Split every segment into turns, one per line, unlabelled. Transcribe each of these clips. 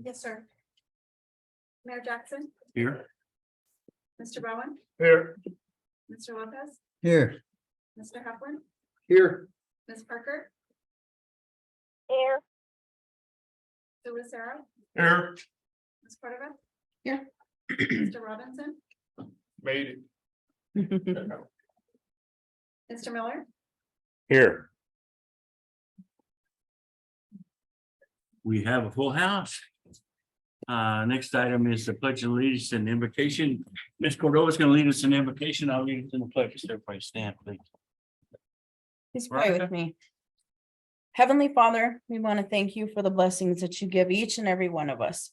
Yes, sir. Mayor Jackson,
Here.
Mr. Bowen,
Here.
Mr. Lopez,
Here.
Mr. Heflin,
Here.
Ms. Parker,
Here.
Mr. Lucero,
Here.
Ms. Cordova.
Here.
Mr. Robinson,
Made
Mr. Miller,
Here. We have a full house. Next item is the pledge of allegiance and invocation. Ms. Cordova is going to lead us in invocation. I'll lead us in the pledge. Everybody stand, please.
Please pray
Veronica?
with me. Heavenly Father, we want to thank you for the blessings that you give each and every one of us.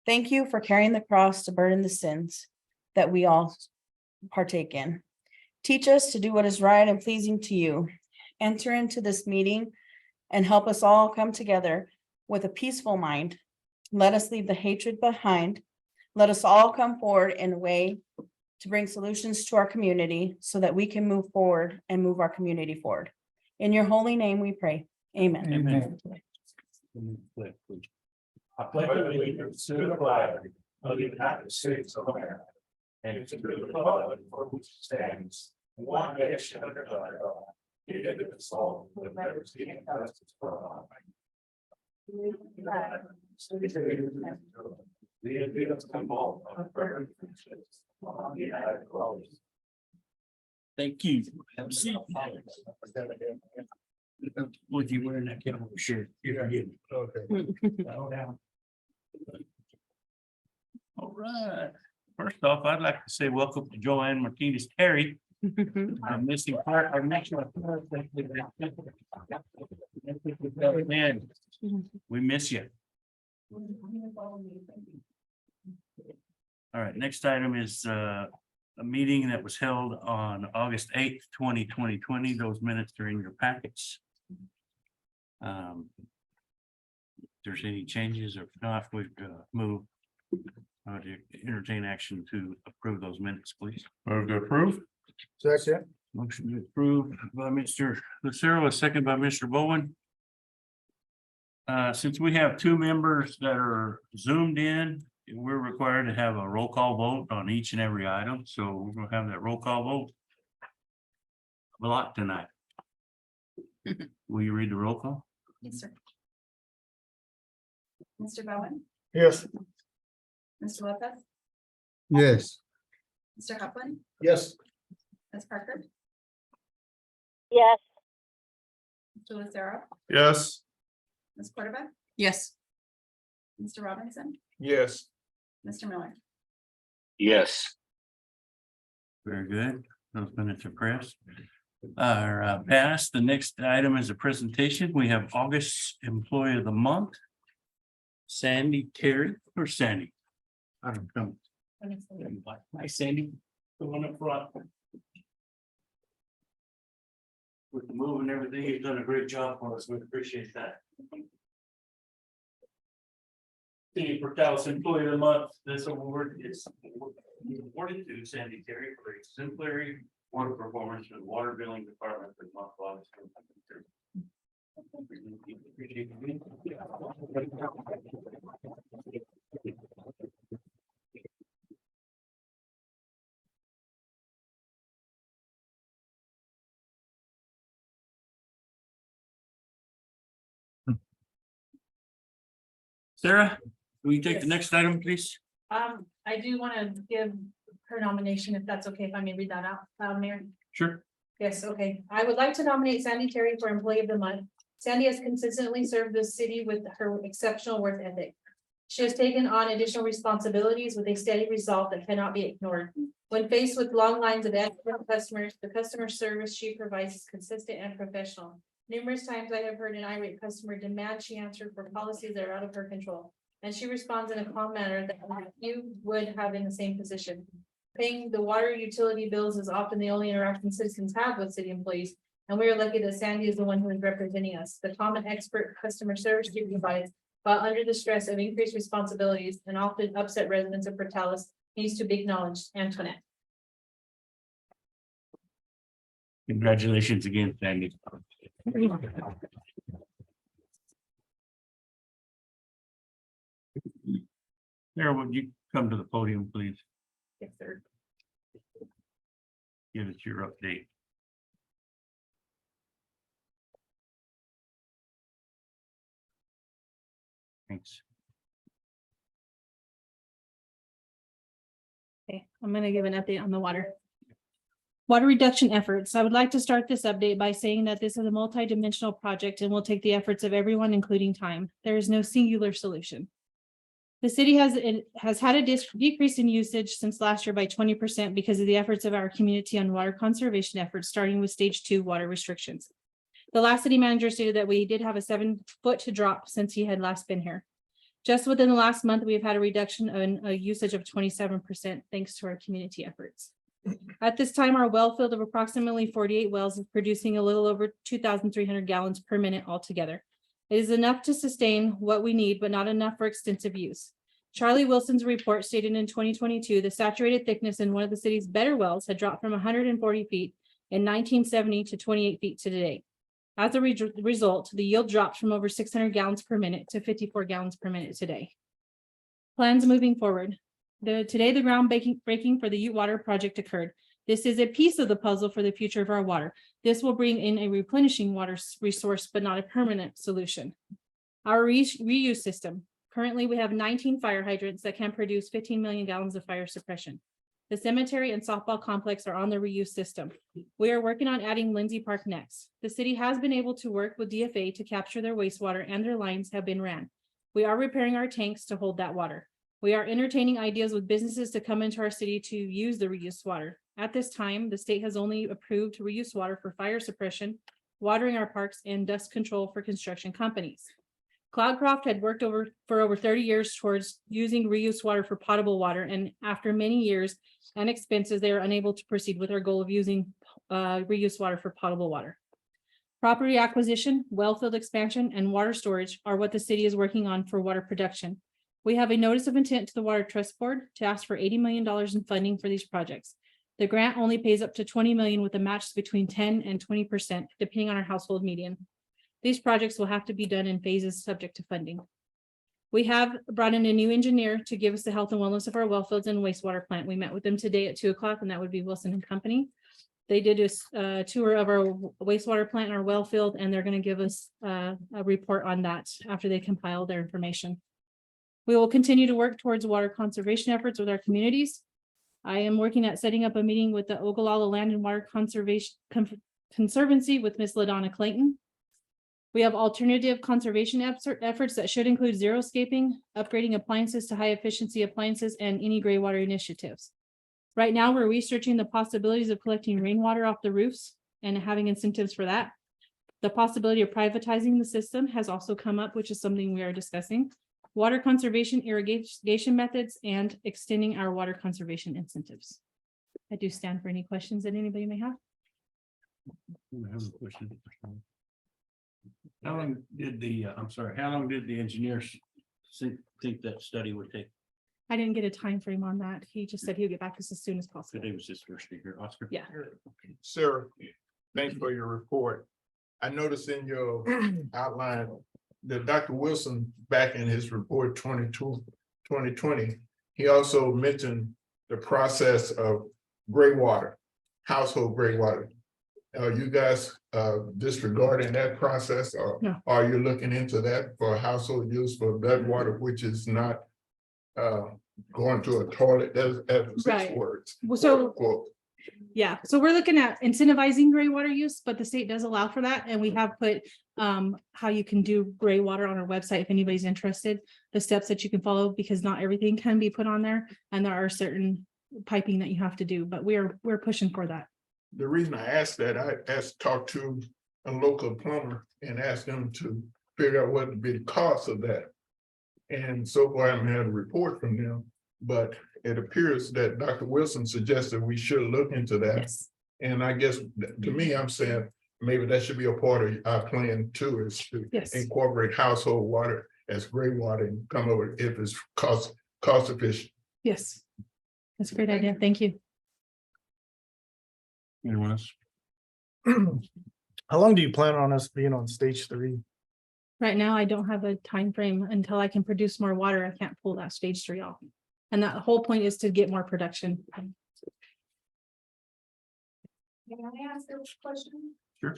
Thank you for carrying the cross to burden the sins that we all partake in. Teach us to do what is right and pleasing to you. Enter into this meeting and help us all come together with a peaceful mind. Let us leave the hatred behind. Let us all come forward in a way to bring solutions to our community so that we can move forward and move our community forward. In your holy name we pray. Amen.
Amen. I pledge allegiance to the flag of the United States of America and to the republic for which it stands, one nation under God, indivisible, with liberty and justice for all. The advance come all on prayer. Thank you. Have a seat. With you wearing that cowboy shirt. Okay. All right. First off, I'd like to say welcome to Joanne Martinez Terry. I'm missing part. I'm not sure. Man, we miss you. All right, next item is a meeting that was held on August 8th, 2020. Those minutes are in your packets. If there's any changes or if not, we'd move to entertain action to approve those minutes, please. Move to approve.
Second.
Motion approved by Mr. Lucero, a second by Mr. Bowen. Since we have two members that are zoomed in, we're required to have a roll call vote on each and every item, so we're gonna have that roll call vote. A lot tonight. Will you read the roll call?
yes, sir. Mr. Bowen,
Yes.
Mr. Lopez,
Yes.
Mr. Heflin,
Yes.
Ms. Parker,
Yes.
Mr. Lucero,
Yes.
Ms. Cordova,
Yes.
Mr. Robinson,
Yes.
Mr. Miller.
Yes. Very good. Those minutes are pressed. Are passed. The next item is a presentation. We have August Employee of the Month. Sandy Terry or Sandy? I don't know. Hi, Sandy. The one up front. With the move and everything, you've done a great job for us. We appreciate that. City of Portales Employee of the Month, this award is awarded to Sandy Terry for exemplary water performance in the water billing department for the month of August. Sarah, will you take the next item, please?
I do want to give her nomination, if that's okay, if I may read that out, Mayor.
Sure.
Yes, okay. I would like to nominate Sandy Terry for Employee of the Month. Sandy has consistently served the city with her exceptional work ethic. She has taken on additional responsibilities with a steady resolve that cannot be ignored. When faced with long lines of excellent customers, the customer service she provides is consistent and professional. Numerous times I have heard an irate customer demand she answer for policies that are out of her control, and she responds in a calm manner that you would have in the same position. Paying the water utility bills is often the only interaction citizens have with city employees, and we are lucky that Sandy is the one who is representing us. The common expert customer service she provides, while under the stress of increased responsibilities and often upset residents of Portales, needs to be acknowledged. Antoinette.
Congratulations again, Sandy. Mayor, would you come to the podium, please?
Yes, sir.
Give us your update. Thanks.
Okay, I'm gonna give an update on the water. Water reduction efforts. I would like to start this update by saying that this is a multidimensional project and will take the efforts of everyone, including time. There is no singular solution. The city has had a decrease in usage since last year by 20% because of the efforts of our community on water conservation efforts, starting with stage 2 water restrictions. The last city manager stated that we did have a 7-foot drop since he had last been here. Just within the last month, we've had a reduction in a usage of 27% thanks to our community efforts. At this time, our well field of approximately 48 wells is producing a little over 2,300 gallons per minute altogether. It is enough to sustain what we need, but not enough for extensive use. Charlie Wilson's report stated in 2022, the saturated thickness in one of the city's better wells had dropped from 140 feet in 1970 to 28 feet to today. As a result, the yield dropped from over 600 gallons per minute to 54 gallons per minute today. Plans moving forward. Today, the groundbreaking for the Ute Water project occurred. This is a piece of the puzzle for the future of our water. This will bring in a replenishing water resource, but not a permanent solution. Our reuse system. Currently, we have 19 fire hydrants that can produce 15 million gallons of fire suppression. The cemetery and softball complex are on the reuse system. We are working on adding Lindsay Park next. The city has been able to work with DFA to capture their wastewater, and their lines have been ran. We are repairing our tanks to hold that water. We are entertaining ideas with businesses to come into our city to use the reuse water. At this time, the state has only approved reuse water for fire suppression, watering our parks, and dust control for construction companies. Cloudcroft had worked for over 30 years towards using reuse water for potable water, and after many years and expenses, they are unable to proceed with our goal of using reuse water for potable water. Property acquisition, well field expansion, and water storage are what the city is working on for water production. We have a notice of intent to the Water Trust Board to ask for $80 million in funding for these projects. The grant only pays up to $20 million with a match between 10 and 20%, depending on our household median. These projects will have to be done in phases subject to funding. We have brought in a new engineer to give us the health and wellness of our well fields and wastewater plant. We met with them today at 2 o'clock, and that would be Wilson and Company. They did a tour of our wastewater plant and our well field, and they're going to give us a report on that after they compile their information. We will continue to work towards water conservation efforts with our communities. I am working at setting up a meeting with the Ogallala Land and Water Conservancy with Miss LaDonna Clayton. We have alternative conservation efforts that should include xeriscaping, upgrading appliances to high efficiency appliances, and any gray water initiatives. Right now, we're researching the possibilities of collecting rainwater off the roofs and having incentives for that. The possibility of privatizing the system has also come up, which is something we are discussing. Water conservation, irrigation methods, and extending our water conservation incentives. I do stand for any questions that anybody may have.
I have a question. How long did how long did the engineers think that study would take?
I didn't get a time frame on that. He just said he'll get back to us as soon as possible.
Today was his first speaker, Oscar.
Yeah.
Sarah, thanks for your report. I noticed in your outline that Dr. Wilson, back in his report 2020, he also mentioned the process of gray water, household gray water. Are you guys disregarding that process, or
No.
are you looking into that for household use for that water, which is not going to a toilet? That's six
Right.
words.
Well, so-
Quote.
Yeah, so we're looking at incentivizing gray water use, but the state does allow for that, and we have put how you can do gray water on our website if anybody's interested, the steps that you can follow, because not everything can be put on there, and there are certain piping that you have to do, but we're pushing for that.
The reason I asked that, I talked to a local plumber and asked them to figure out what would be the cost of that. And so far I haven't had a report from them, but it appears that Dr. Wilson suggested we should look into that.
Yes,
And I guess to me, I'm saying maybe that should be a part of our plan too, is to
yes,
incorporate household water as gray water and come over if it's cost efficient.
yes. That's a great idea. Thank you.
Anyone else?
How long do you plan on us being on stage 3?
Right now, I don't have a time frame. Until I can produce more water, I can't pull that stage 3 off. And that whole point is to get more production.
Can I ask a question?
Sure.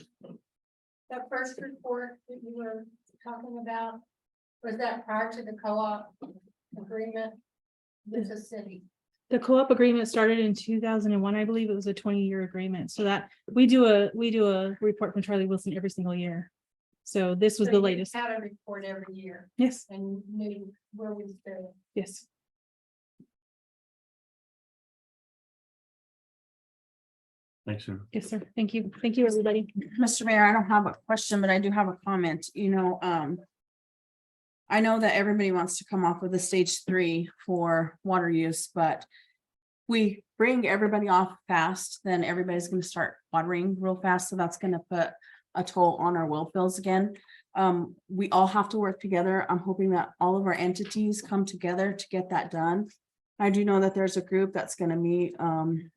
That first report that you were talking about, was that prior to the co-op agreement with the city?
The co-op agreement started in 2001. I believe it was a 20-year agreement. So that we do a report from Charlie Wilson every single year. So this was
So
the
you
latest.
Had a report every year
Yes,
and knew where we stood.
yes.
Thanks, sir.
Yes, sir. Thank you. Thank you, everybody.
Mr. Mayor, I don't have a question, but I do have a comment, I know that everybody wants to come off with a stage 3 for water use, but we bring everybody off fast, then everybody's gonna start watering real fast, so that's gonna put a toll on our well fields again. We all have to work together. I'm hoping that all of our entities come together to get that done. I do know that there's a group that's gonna meet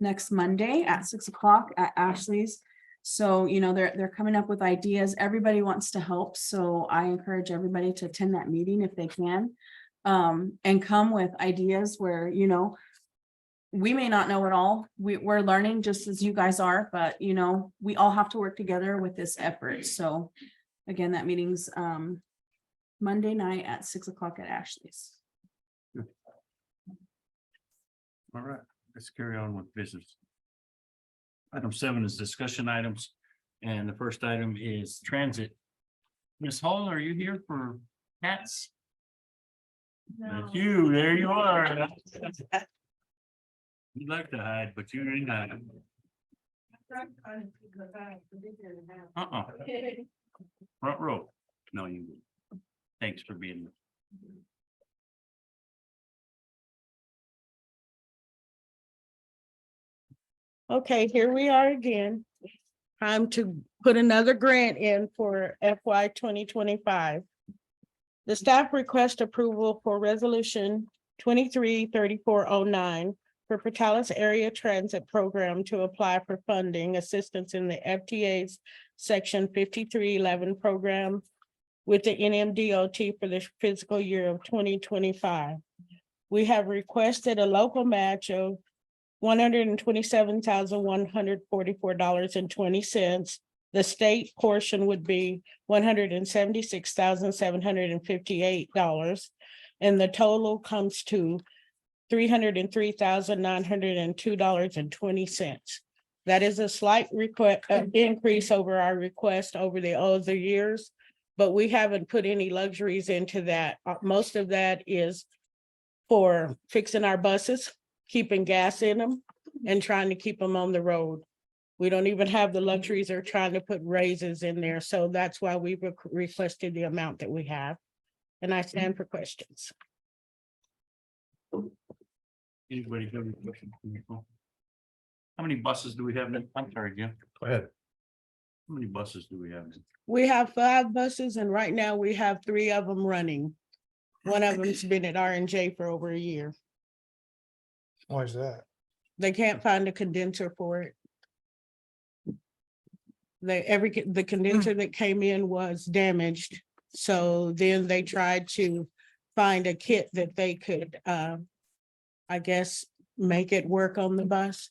next Monday at 6 o'clock at Ashley's. So, they're coming up with ideas. Everybody wants to help, so I encourage everybody to attend that meeting if they can. And come with ideas where, we may not know it all. We're learning just as you guys are, but we all have to work together with this effort. So again, that meeting's Monday night at 6 o'clock at Ashley's.
All right, let's carry on with business. Item 7 is discussion items, and the first item is transit. Ms. Hall, are you here for cats? That's you, there you are. You'd like to hide, but you're not. Front row. No, you. Thanks for being.
Okay, here we are again. Time to put another grant in for FY 2025. The staff request approval for resolution 233409 for Portales Area Transit Program to apply for funding assistance in the FTA's Section 5311 program with the NMDOT for the fiscal year of 2025. We have requested a local match of $127,144.20. The state portion would be $176,758, and the total comes to $303,902.20. That is a slight increase over our request over the other years, but we haven't put any luxuries into that. Most of that is for fixing our buses, keeping gas in them, and trying to keep them on the road. We don't even have the luxuries or trying to put raises in there. So that's why we requested the amount that we have. And I stand for questions.
Anybody have any questions? How many buses do we have? I'm sorry, Jim.
Go ahead.
How many buses do we have?
We have 5 buses and right now we have 3 of them running. One of them's been at R&J for over a year.
Why is that?
They can't find a condenser for it. The condenser that came in was damaged. So then they tried to find a kit that they could, I guess, make it work on the bus.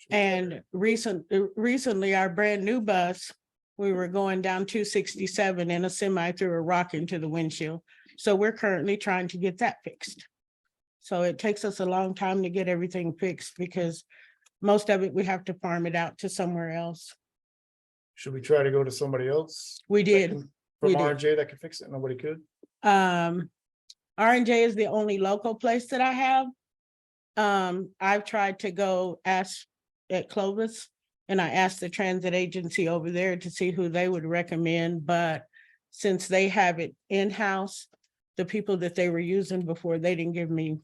And recently, our brand new bus, we were going down 267 and a semi threw a rock into the windshield. So we're currently trying to get that fixed. So it takes us a long time to get everything fixed because most of it, we have to farm it out to somewhere else.
Should we try to go to somebody else?
We did. we
From
did.
R&J that could fix it? Nobody could?
R&J is the only local place that I have. I've tried to go ask at Clovis and I asked the transit agency over there to see who they would recommend, but since they have it in-house, the people that they were using before, they didn't give me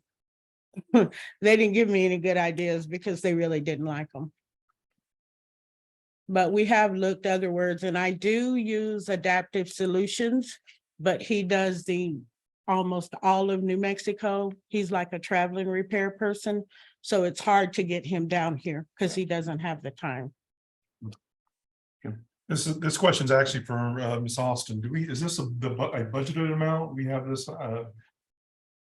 any good ideas because they really didn't like them. But we have looked other words and I do use Adaptive Solutions, but he does almost all of New Mexico. He's like a traveling repair person. So it's hard to get him down here because he doesn't have the time.
This question's actually for Ms. Austin. Is this a budgeted amount? We have this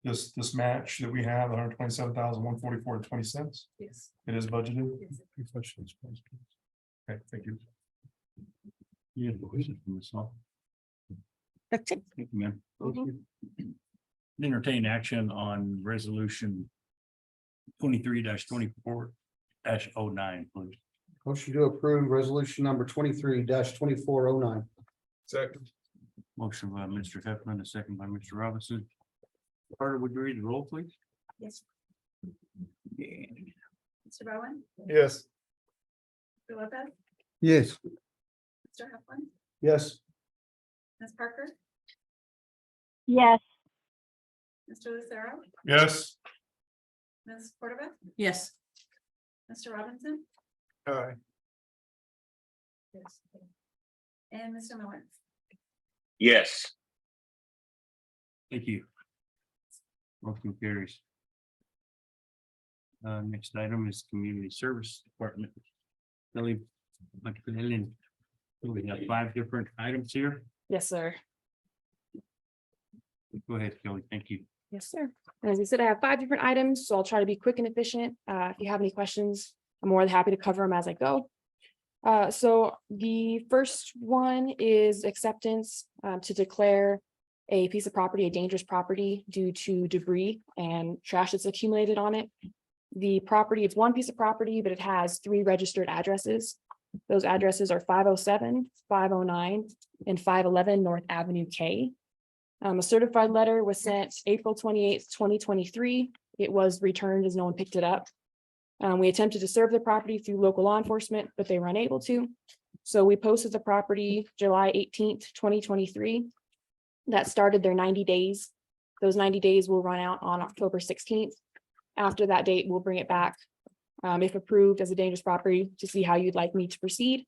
this match that we have, 127,144.20.
Yes.
It is budgeted?
Yes.
Good question. Okay, thank you.
You have a question from Ms. Hall?
That's it.
Thank you, ma'am. Entertain action on resolution 23-24-09, please.
Motion to approve resolution number 23-2409.
Second.
Motion by Mr. Heffernan, a second by Mr. Robinson. Carter, would you read the roll, please?
Yes.
Yeah.
Mr. Bowen,
Yes.
Mr. Lopez,
Yes.
Mr. Heflin,
Yes.
Ms. Parker,
yes,
Mr. Lucero,
Yes.
Ms. Cordova,
Yes.
Mr. Robinson,
Aye.
yes, and Mr. Miller.
Yes. Thank you. Motion carries. Next item is Community Service Department. Kelly McClellan. We have 5 different items here.
Yes, sir.
Go ahead, Kelly. Thank you.
Yes, sir. And as I said, I have 5 different items, so I'll try to be quick and efficient. If you have any questions, I'm more than happy to cover them as I go. So the first one is acceptance to declare a piece of property a dangerous property due to debris and trash that's accumulated on it. The property, it's one piece of property, but it has 3 registered addresses. Those addresses are 507, 509, and 511 North Avenue K. A certified letter was sent April 28th, 2023. It was returned as no one picked it up. We attempted to serve the property through local law enforcement, but they were unable to. So we posted the property July 18th, 2023. That started their 90 days. Those 90 days will run out on October 16th. After that date, we'll bring it back, if approved as a dangerous property, to see how you'd like me to proceed.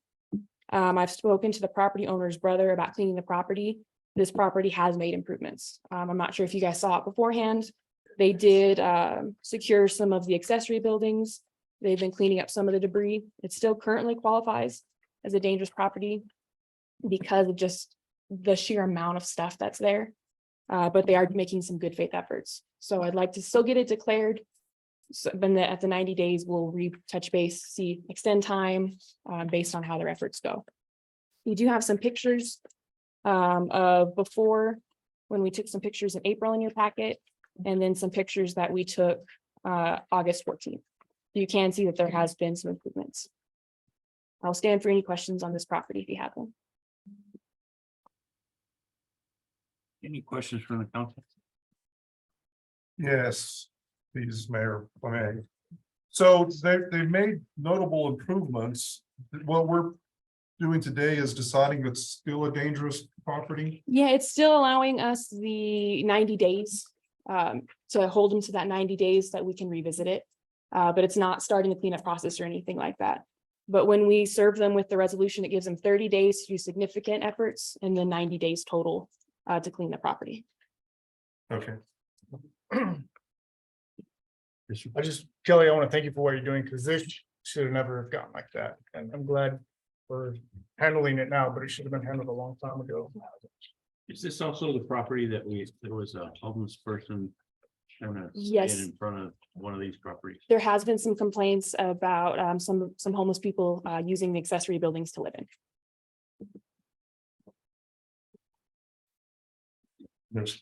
I've spoken to the property owner's brother about cleaning the property. This property has made improvements. I'm not sure if you guys saw it beforehand. They did secure some of the accessory buildings. They've been cleaning up some of the debris. It still currently qualifies as a dangerous property because of just the sheer amount of stuff that's there. But they are making some good faith efforts. So I'd like to still get it declared. So then at the 90 days, we'll retouch base, see, extend time based on how their efforts go. We do have some pictures of before, when we took some pictures in April in your packet, and then some pictures that we took August 14th. You can see that there has been some improvements. I'll stand for any questions on this property if you have them.
Any questions from the council?
Yes, please, Mayor. So they've made notable improvements. What we're doing today is deciding it's still a dangerous property.
Yeah, it's still allowing us the 90 days to hold them to that 90 days that we can revisit it. But it's not starting a cleanup process or anything like that. But when we serve them with the resolution, it gives them 30 days to do significant efforts and then 90 days total to clean the property.
Okay.
Kelly, I want to thank you for what you're doing, because this should have never have gotten like that. And I'm glad we're handling it now, but it should have been handled a long time ago.
Is this also the property that there was a homeless person?
Yes.
In front of one of these properties.
There has been some complaints about some homeless people using the accessory buildings to live in.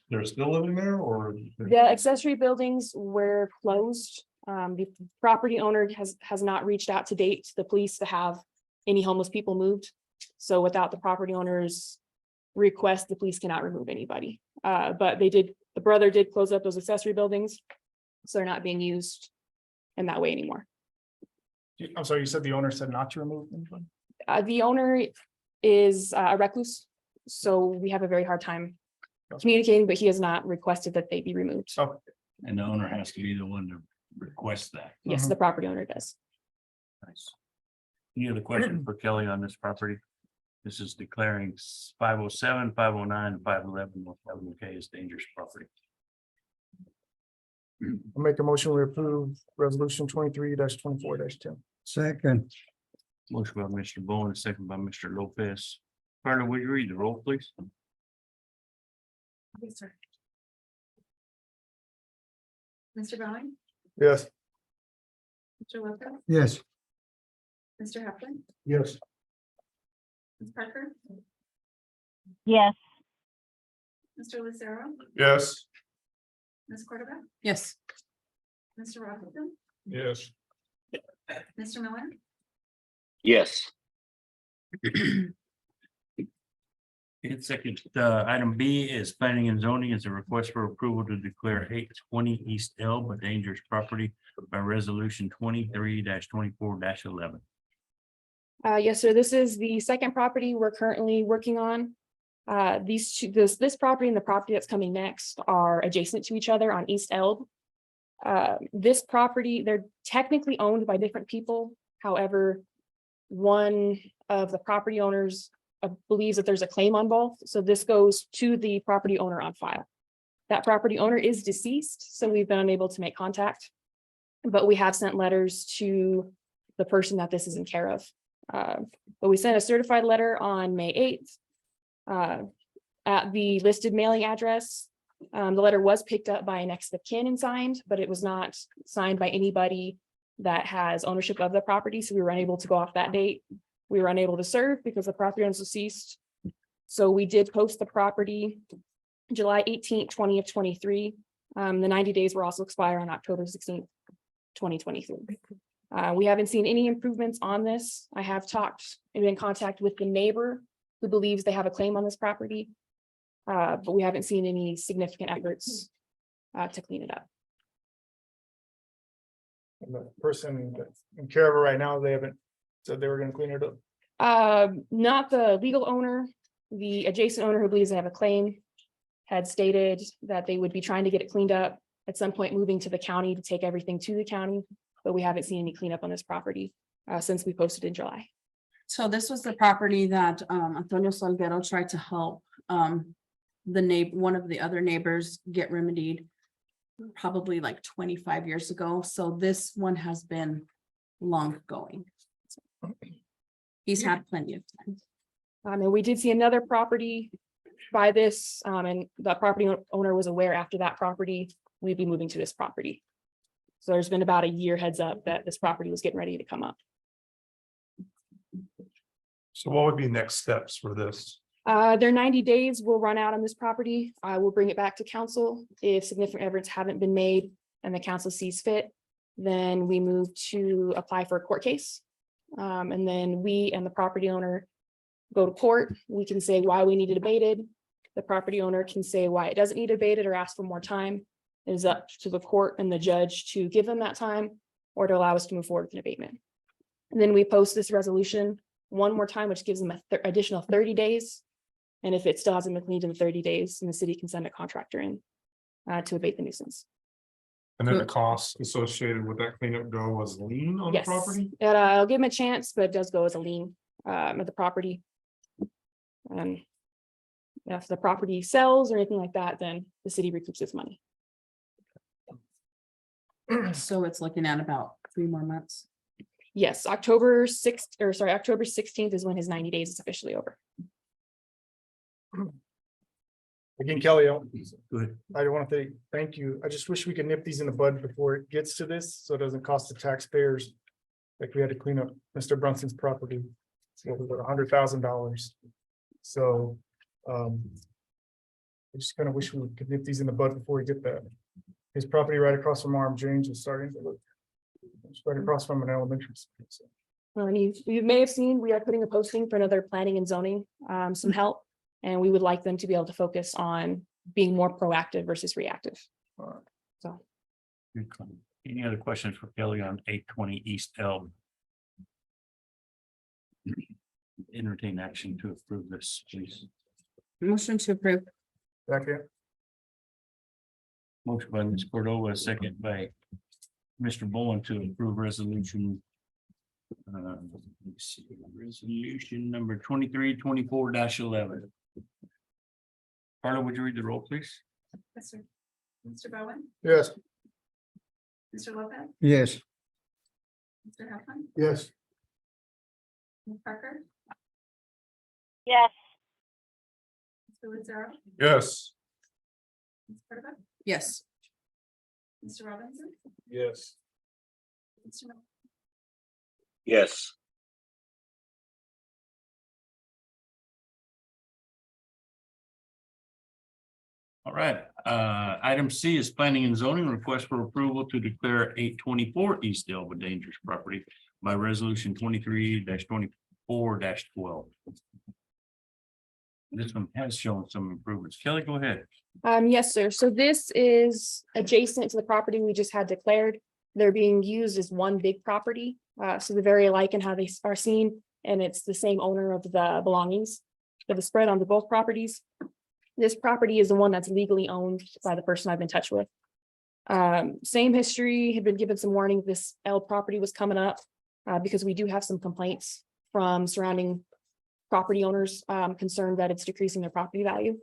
They're still living there, or?
The accessory buildings were closed. The property owner has not reached out to date to the police to have any homeless people moved. So without the property owner's request, the police cannot remove anybody. But the brother did close up those accessory buildings, so they're not being used in that way anymore.
I'm sorry, you said the owner said not to remove them?
The owner is a recluse, so we have a very hard time communicating, but he has not requested that they be removed.
Oh,
And the owner has to be the one to request that.
Yes, the property owner does.
Nice. Any other questions for Kelly on this property? This is declaring 507, 509, and 511 North Avenue K as dangerous property.
I'll make a motion to approve resolution 23-24-10.
Second.
Motion by Mr. Bowen, second by Mr. Lopez. Carla, would you read the roll, please?
Yes, sir. Mr. Bowen,
Yes.
Mr. Lopez,
Yes.
Mr. Heflin,
Yes.
Ms. Parker,
yes,
Mr. Lucero,
Yes.
Ms. Cordova,
Yes.
Mr. Robinson,
Yes.
Mr. Miller,
Yes. And second, item B is planning and zoning is a request for approval to declare 820 East Elm a dangerous property by resolution 23-24-11.
Yes, sir. This is the second property we're currently working on. These two, this property and the property that's coming next are adjacent to each other on East Elm. This property, they're technically owned by different people. However, one of the property owners believes that there's a claim on both. So this goes to the property owner on file. That property owner is deceased, so we've been unable to make contact. But we have sent letters to the person that this is in care of. But we sent a certified letter on May 8th at the listed mailing address. The letter was picked up by a next of kin and signed, but it was not signed by anybody that has ownership of the property. So we were unable to go off that date. We were unable to serve because the property owner is deceased. So we did post the property July 18th, 2023. The 90 days will also expire on October 16th, 2023. We haven't seen any improvements on this. I have talked and been in contact with the neighbor who believes they have a claim on this property. But we haven't seen any significant efforts to clean it up.
And the person that's in care of it right now, they haven't said they were gonna clean it up.
Not the legal owner, the adjacent owner who believes they have a claim had stated that they would be trying to get it cleaned up at some point, moving to the county to take everything to the county. But we haven't seen any cleanup on this property since we posted in July.
So this was the property that Antonio Salguero tried to help one of the other neighbors get remedied probably like 25 years ago. So this one has been long going. He's had plenty of time.
And we did see another property by this, and the property owner was aware after that property, we'd be moving to this property. So there's been about a year heads up that this property was getting ready to come up.
So what would be next steps for this?
Their 90 days will run out on this property. I will bring it back to council. If significant efforts haven't been made and the council sees fit, then we move to apply for a court case. And then we and the property owner go to court. We can say why we need it abated. The property owner can say why it doesn't need abated or ask for more time. It is up to the court and the judge to give them that time or to allow us to move forward with an abatement. And then we post this resolution one more time, which gives them an additional 30 days. And if it still hasn't been cleaned in 30 days, then the city can send a contractor in to abate the nuisance.
And then the costs associated with that cleanup go as lien on the
Yes,
property?
I'll give them a chance, but it does go as a lien of the property. And if the property sells or anything like that, then the city recoups its money.
So it's looking at about 3 more months.
Yes, October 16th is when his 90 days is officially over.
Again, Kelly,
Good.
I want to thank you. I just wish we could nip these in the bud before it gets to this, so it doesn't cost the taxpayers. Like we had to clean up Mr. Brunson's property. So it was about $100,000. So, I just kind of wish we could nip these in the bud before we get that. His property right across from Arm James is starting to look. It's right across from an elementary school. So,
Well, and you may have seen, we are putting a posting for another planning and zoning, some help. And we would like them to be able to focus on being more proactive versus reactive. So.
Good call. Any other questions for Kelly on 820 East Elm? Entertain action to approve this, please.
Motion to approve.
second,
Motion by Ms. Cordova, second by Mr. Bowen to approve resolution. Let's see, resolution number 23-24-11. Carla, would you read the roll, please?
Yes, sir. Mr. Bowen,
yes.
Mr. Lopez,
Yes.
Mr. Heflin,
Yes.
Ms. Parker,
yes,
Mr. Lucero,
Yes.
Ms. Cordova,
Yes.
Mr. Robinson,
Yes.
Mr. Miller.
Yes. All right, item C is planning and zoning request for approval to declare 824 East Elba dangerous property by resolution 23-24-12. This one has shown some improvements. Kelly, go ahead.
Yes, sir. So this is adjacent to the property we just had declared. They're being used as one big property. So they're very alike in how they are seen, and it's the same owner of the belongings that is spread onto both properties. This property is the one that's legally owned by the person I've been in touch with. Same history, had been given some warning this L property was coming up because we do have some complaints from surrounding property owners concerned that it's decreasing their property value.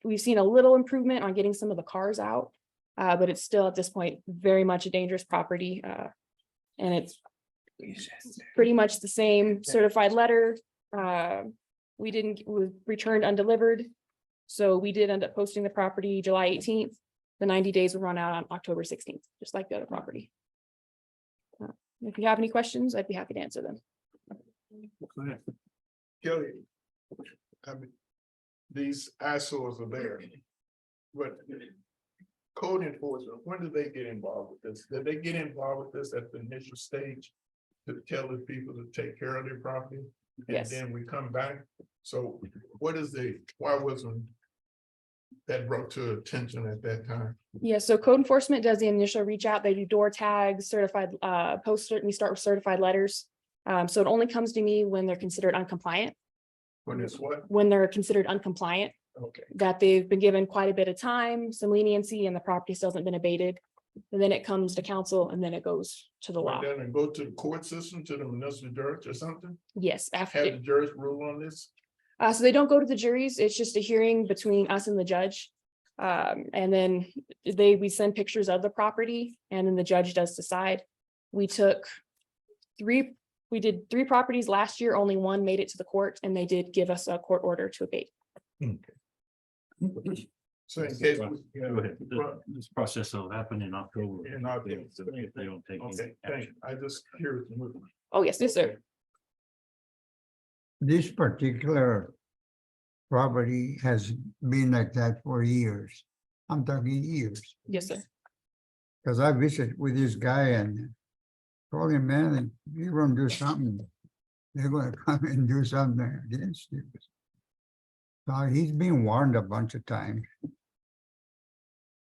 We've seen a little improvement on getting some of the cars out, but it's still at this point very much a dangerous property. And it's pretty much the same certified letter. Was returned undelivered. So we did end up posting the property July 18th. The 90 days will run out on October 16th, just like the other property. If you have any questions, I'd be happy to answer them.
Go ahead.
Kelly, I mean, these eyesores are there. But code enforcement, when do they get involved with this? Did they get involved with this at the initial stage to tell the people to take care of their property? And
Yes.
then we come back. So why wasn't that brought to attention at that time?
Yeah, so code enforcement does the initial reach out. They do door tags, certified poster, we start with certified letters. So it only comes to me when they're considered uncompliant,
When it's what?
when they're considered uncompliant,
Okay.
that they've been given quite a bit of time, some leniency, and the property still hasn't been abated. And then it comes to council and then it goes to the law.
And then go to the court system, to the municipal judge or something?
Yes,
Have
after,
the judge rule on this?
so they don't go to the juries. It's just a hearing between us and the judge. And then we send pictures of the property and then the judge does decide. We did three properties last year. Only one made it to the court and they did give us a court order to abate.
So in case.
Go ahead. This process will happen in October.
In October.
If they don't take any
Okay, thank
action.
you. I just curious.
Oh, yes, sir.
This particular property has been like that for years. I'm talking years,
Yes, sir.
because I visited with this guy and told him, man, you're gonna do something. They're gonna come and do something against you. So he's been warned a bunch of times.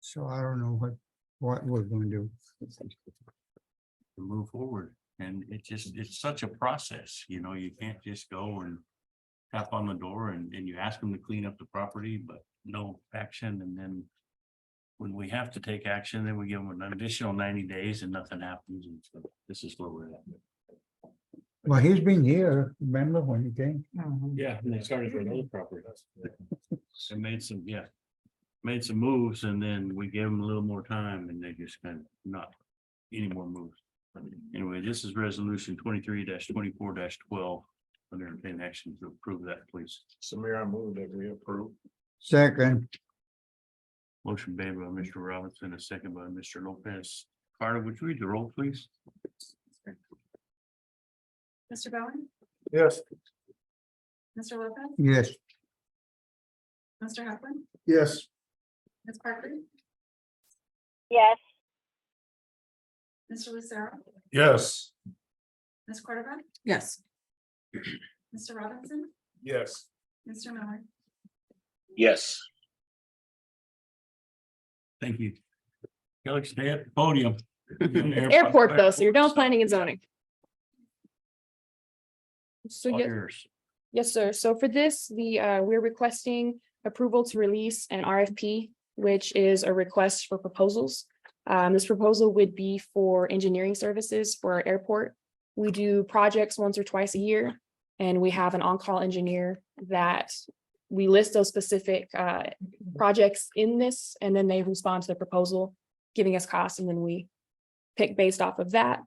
So I don't know what we're gonna do.
To move forward. And it's such a process, you know, you can't just go and tap on the door and you ask them to clean up the property, but no action. And then when we have to take action, then we give them an additional 90 days and nothing happens. And so this is where we're at.
Well, he's been here, remember when he came?
Yeah, and they started with another property. They made some moves and then we gave them a little more time and they just kind of not any more moves. Anyway, this is resolution 23-24-12. Under entertain action to approve that, please.
So Mayor, I move that we approve.
Second,
Motion made by Mr. Robinson, a second by Mr. Lopez. Carter, would you read the roll, please?
Mr. Bowen,
Yes.
Mr. Lopez,
yes,
Mr. Hefflin,
Yes.
Ms. Parker,
yes,
Mr. Lucero,
Yes.
Ms. Cordova,
Yes.
Mr. Robinson,
Yes.
Mr. Miller.
Yes. Thank you. Kelly, stay at the podium.
Airport though, so you're done planning and zoning. So
All
yeah,
yours.
yes, sir. So for this, we're requesting approval to release an RFP, which is a request for proposals. This proposal would be for engineering services for our airport. We do projects once or twice a year, and we have an on-call engineer that we list those specific projects in this, and then they respond to the proposal, giving us costs, and then we pick based off of that.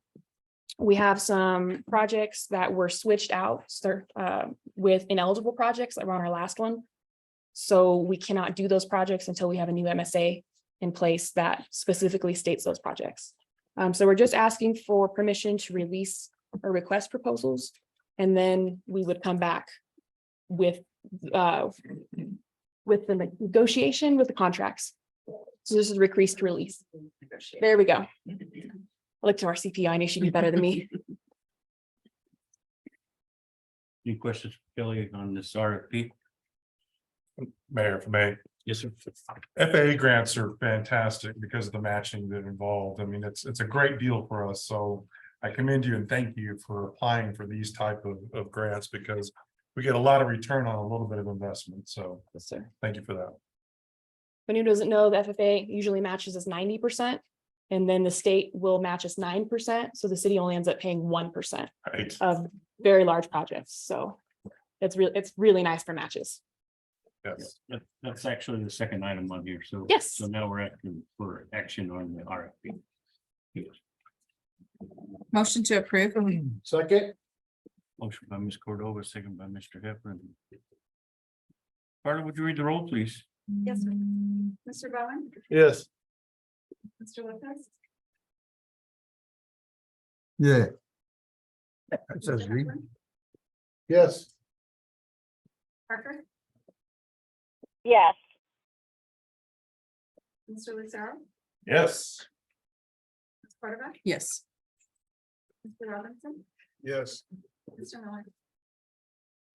We have some projects that were switched out, with ineligible projects that were on our last one. So we cannot do those projects until we have a new MSA in place that specifically states those projects. So we're just asking for permission to release or request proposals. And then we would come back with the negotiation with the contracts. So this is increased release. There we go. I looked to our CPI, I knew she'd be better than me.
Any questions, for Kelly, on this RFP?
Mayor, if I may.
Yes, sir.
FAA grants are fantastic because of the matching that involved. I mean, it's a great deal for us, so I commend you and thank you for applying for these type of grants because we get a lot of return on a little bit of investment, so
Yes, sir.
thank you for that.
If anyone doesn't know, the FFA usually matches us 90%. And then the state will match us 9%. So the city only ends up paying 1%
Right.
of very large projects. So it's really nice for matches.
Yes.
That's actually the second item on here, so.
Yes.
So now we're asking for action on the RFP.
Motion to approve.
Second.
Motion by Ms. Cordova, second by Mr. Heflin. Carla, would you read the roll, please?
Yes, sir. Mr. Bowen,
Yes.
Mr. Lopez,
Yeah. That says read.
Yes.
Parker,
yes,
Mr. Lucero,
Yes.
Ms. Cordova,
Yes.
Mr. Robinson,
Yes.
Mr. Miller.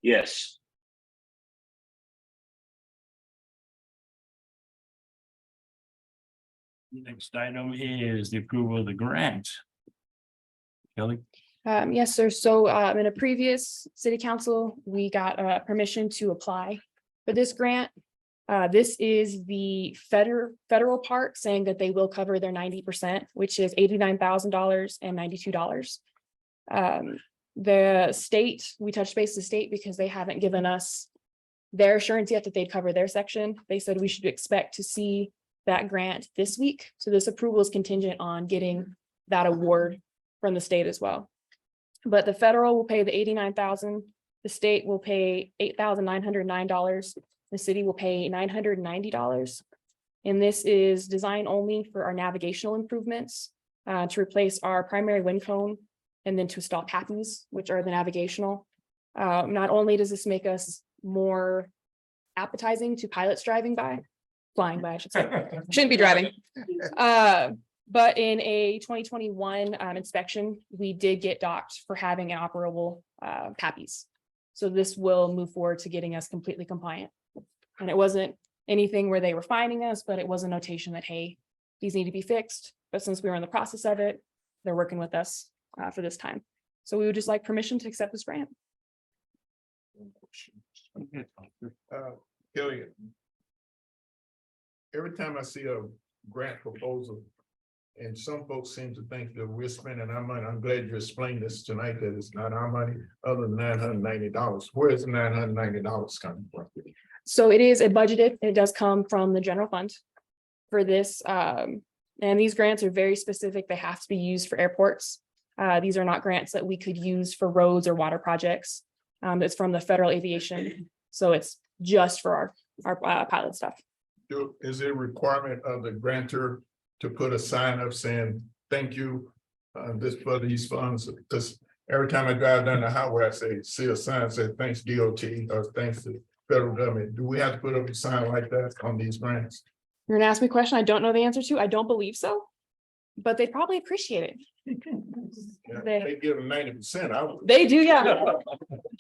Yes. Next item is the approval of the grant. Kelly?
Yes, sir. So in a previous city council, we got permission to apply for this grant. This is the federal part saying that they will cover their 90%, which is $89,000 and $92. The state, we touched base with the state because they haven't given us their assurance yet that they'd cover their section. They said we should expect to see that grant this week. So this approval is contingent on getting that award from the state as well. But the federal will pay the $89,000, the state will pay $8,909, the city will pay $990. And this is design only for our navigational improvements to replace our primary wind cone and then to install CAPIs, which are the navigational. Not only does this make us more appetizing to pilots flying by, I should say, shouldn't be driving. But in a 2021 inspection, we did get docked for having an operable CAPIs. So this will move forward to getting us completely compliant. And it wasn't anything where they were fining us, but it was a notation that, hey, these need to be fixed. But since we were in the process of it, they're working with us for this time. So we would just like permission to accept this grant.
Kelly. Every time I see a grant proposal, and some folks seem to think that we're spending our money, I'm glad you explained this tonight, that it's not our money, other than $990. Where is $990 coming from?
So it is a budgeted, it does come from the general fund for this. And these grants are very specific. They have to be used for airports. These are not grants that we could use for roads or water projects. It's from the federal aviation. So it's just for our pilot stuff.
Is there a requirement of the grantor to put a sign up saying, thank you, this for these funds? Because every time I drive down the highway, I see a sign say, thanks DOT, or thanks to federal government. Do we have to put up a sign like that on these grants?
You're gonna ask me a question I don't know the answer to. I don't believe so. But they probably appreciate it.
Yeah,
They-
They give them 90%.
They do, yeah.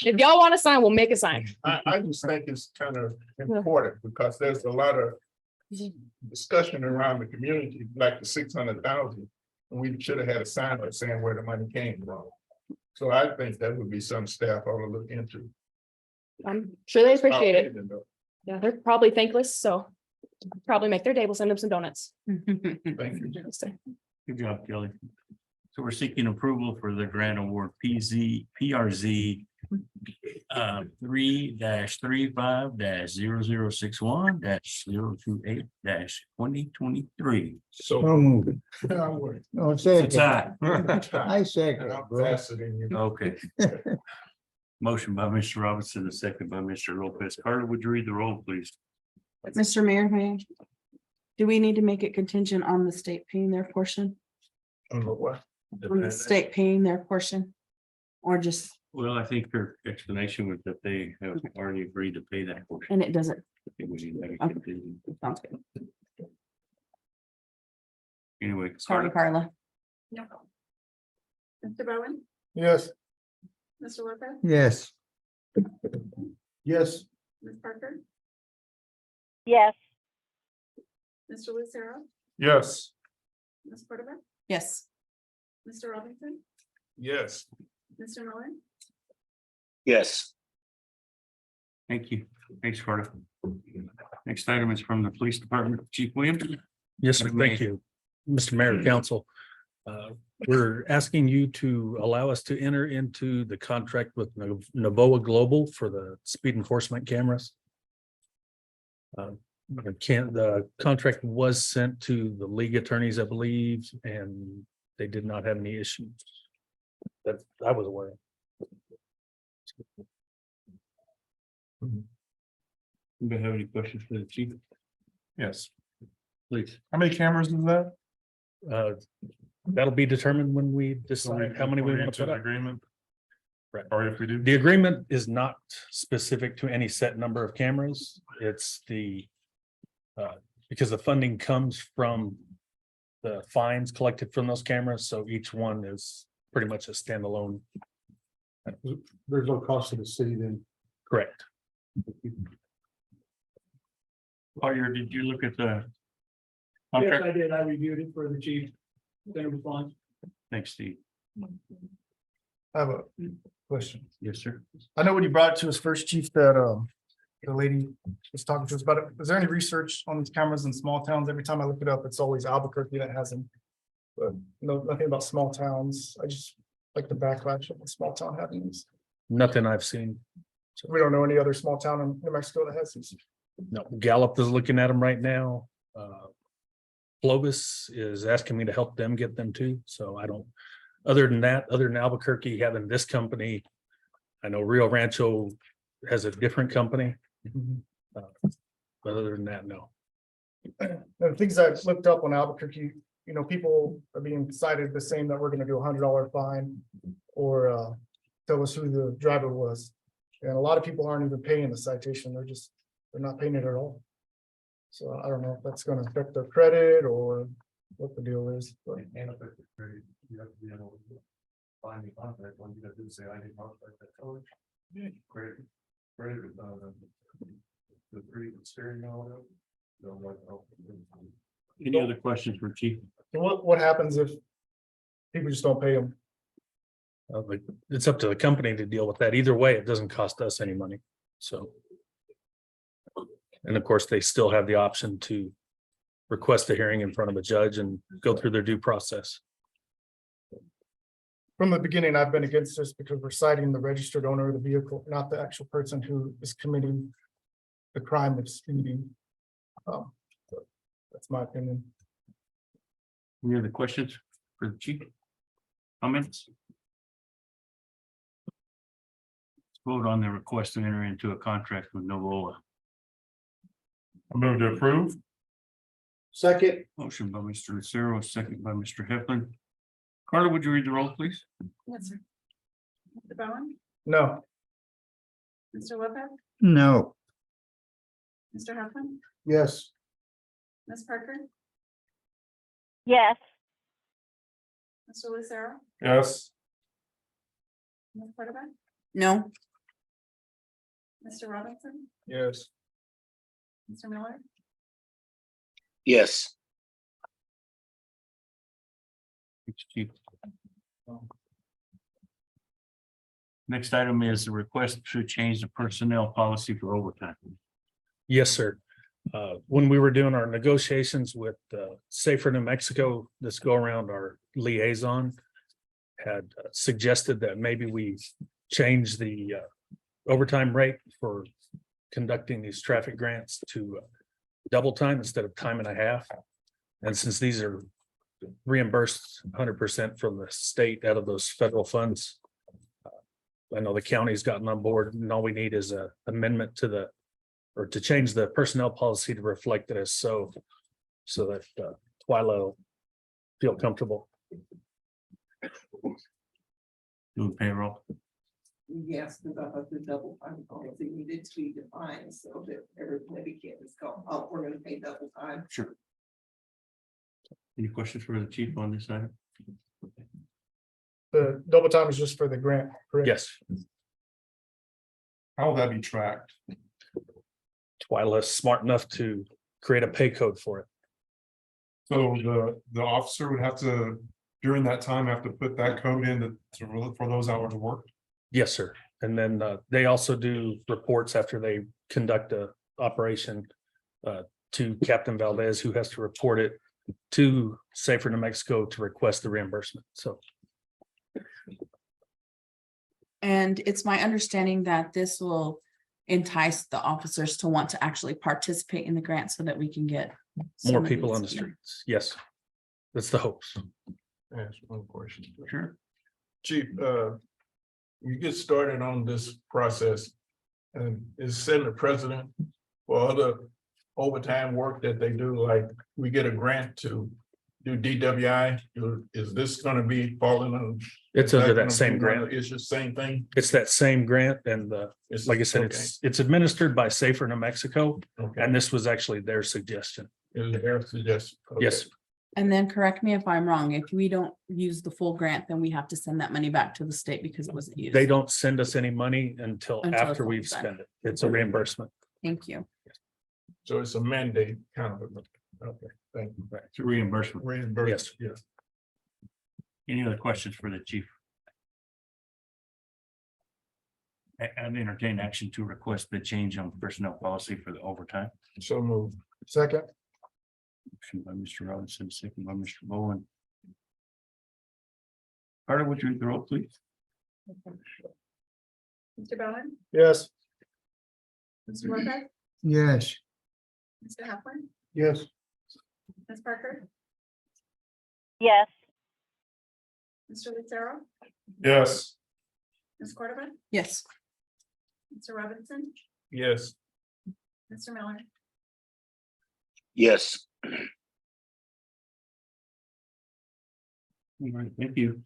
If y'all want a sign, we'll make a sign.
I just think it's kind of important because there's a lot of discussion around the community, like the 600,000. And we should have had a sign up saying where the money came from. So I think that would be some staff ought to look into.
I'm sure they appreciate it. Yeah, they're probably thankless, so probably make their day. We'll send them some donuts.
Thank you.
Yes, sir.
Good job, Kelly. So we're seeking approval for the grant award PRZ 3-35-0061-028-2023.
So
So.
moved.
I'm
No, second.
Aye.
I second, bro.
faster than you.
Okay. Motion by Mr. Robinson, a second by Mr. Lopez. Carter, would you read the roll, please?
Mr. Mayor, do we need to make it contingent on the state paying their portion?
I don't know what.
On the state paying their portion? Or just,
Well, I think her explanation was that they have already agreed to pay that portion.
and it doesn't,
I think we need to make it
Okay.
contingent.
sounds good.
Anyway,
Sorry,
Carter,
Carla.
No. Mr. Bowen,
Yes.
Mr. Lopez,
Yes,
Yes.
Ms. Parker,
yes,
Mr. Lucero,
Yes.
Ms. Cordova,
Yes.
Mr. Robinson,
Yes.
Mr. Miller,
yes. Thank you. Thanks, Carter. Next item is from the police department, Chief Williams.
Yes, sir.
May-
Thank you, Mr. Mayor, Council. We're asking you to allow us to enter into the contract with Novoa Global for the speed enforcement cameras. The contract was sent to the league attorneys, I believe, and they did not have any issues that I was aware of.
Anybody have any questions for the chief?
Yes.
Please.
How many cameras is that?
That'll be determined when we decide how many we want to
Enter
put
the
up.
Agreement.
Right.
Or if we do.
The agreement is not specific to any set number of cameras. It's the because the funding comes from the fines collected from those cameras, so each one is pretty much a standalone.
There's no cost to the city then.
Correct.
Collier, did you look at the?
Yes,
contract?
I did. I reviewed it for the chief. Then response.
Thanks, Steve.
I have a question.
Yes, sir.
I know when you brought it to us first, chief, that the lady was talking to us about it. Is there any research on these cameras in small towns? Every time I look it up, it's always Albuquerque that has them. But no, nothing about small towns. I just like the backlash of a small town having these.
Nothing I've seen.
So we don't know any other small town in New Mexico that has these.
No, Gallup is looking at them right now. Clovis is asking me to help them get them too. So I don't, other than that, other than Albuquerque having this company, I know Rio Rancho has a different company. But other than that, no.
The things I've looked up on Albuquerque, you know, people are being cited the same that we're gonna do $100 fine or tell us who the driver was. And a lot of people aren't even paying the citation. They're not paying it at all. So I don't know if that's gonna affect their credit or what the deal is, but
And if it's very, you have to be able to find the contract, when you have to say, I need contract that color. Great, great, the three steering wheel.
Any other questions for chief?
what happens if people just don't pay them?
But it's up to the company to deal with that. Either way, it doesn't cost us any money, so. And of course, they still have the option to request a hearing in front of a judge and go through their due process.
From the beginning, I've been against this because we're citing the registered owner of the vehicle, not the actual person who is committing the crime of speeding. That's my opinion.
Any other questions for the chief? Comments? Let's vote on the request to enter into a contract with Novoa.
I move to approve.
Second,
Motion by Mr. Lucero, second by Mr. Heflin. Carla, would you read the roll, please?
yes, sir. Mr. Bowen,
No,
Mr. Lopez,
no,
Mr. Huffman,
yes,
Ms. Parker,
yes,
Mr. Lucero,
Yes.
Ms. Cordova,
No,
Mr. Robinson,
yes,
Mr. Miller,
Yes. Thanks, Chief. Next item is the request to change the personnel policy for overtime.
Yes, sir. When we were doing our negotiations with Safer New Mexico, this go around, our liaison had suggested that maybe we change the overtime rate for conducting these traffic grants to double time instead of time and a half. And since these are reimbursed 100% from the state out of those federal funds, I know the county's gotten on board, and all we need is a amendment to to change the personnel policy to reflect it as so that Twyla will feel comfortable.
Doing payroll.
Yes, because I thought the double time policy needed to be defined so that everybody can't just go, oh, we're gonna pay double time.
Sure. Any questions for the chief on this item?
The double time is just for the grant, correct?
Yes,
How will that be tracked?
Twyla's smart enough to create a pay code for it.
So the officer would have to, during that time, have to put that code in for those hours of work?
Yes, sir. And then they also do reports after they conduct a operation to Captain Valdez, who has to report it to Safer New Mexico to request the reimbursement. So
And it's my understanding that this will entice the officers to want to actually participate in the grant so that we can get some
more
of
people
these,
on the
yeah.
streets. Yes. That's the hopes.
Ask one question.
Sure.
Chief, you get started on this process and is setting the precedent for other overtime work that they do, like we get a grant to do DWI, is this gonna be falling on?
It's under that same grant.
It's the same thing?
It's that same grant and
It's-
like I said,
okay,
it's administered by Safer New Mexico.
Okay,
And this was actually their suggestion.
it was their suggestion. Okay.
Yes,
And then correct me if I'm wrong, if we don't use the full grant, then we have to send that money back to the state because it wasn't used.
they don't send us any money until
Until
after
it's all
we've
done.
spent it. It's a reimbursement.
Thank you.
So it's a mandate kind of, okay, thank you.
It's a reimbursement.
Reimbursement, yes.
Any other questions for the chief? I'd entertain action to request the change on personnel policy for the overtime.
So move.
Second,
Motion by Mr. Robinson, second by Mr. Bowen. Carter, would you read the roll, please?
Mr. Bowen,
yes.
Mr. Morpeth,
Yes.
Mr. Heffler,
Yes.
Ms. Parker,
yes,
Mr. Lucero,
Yes.
Ms. Cordova,
Yes.
Mr. Robinson,
Yes.
Mr. Miller.
Yes. All right, thank you.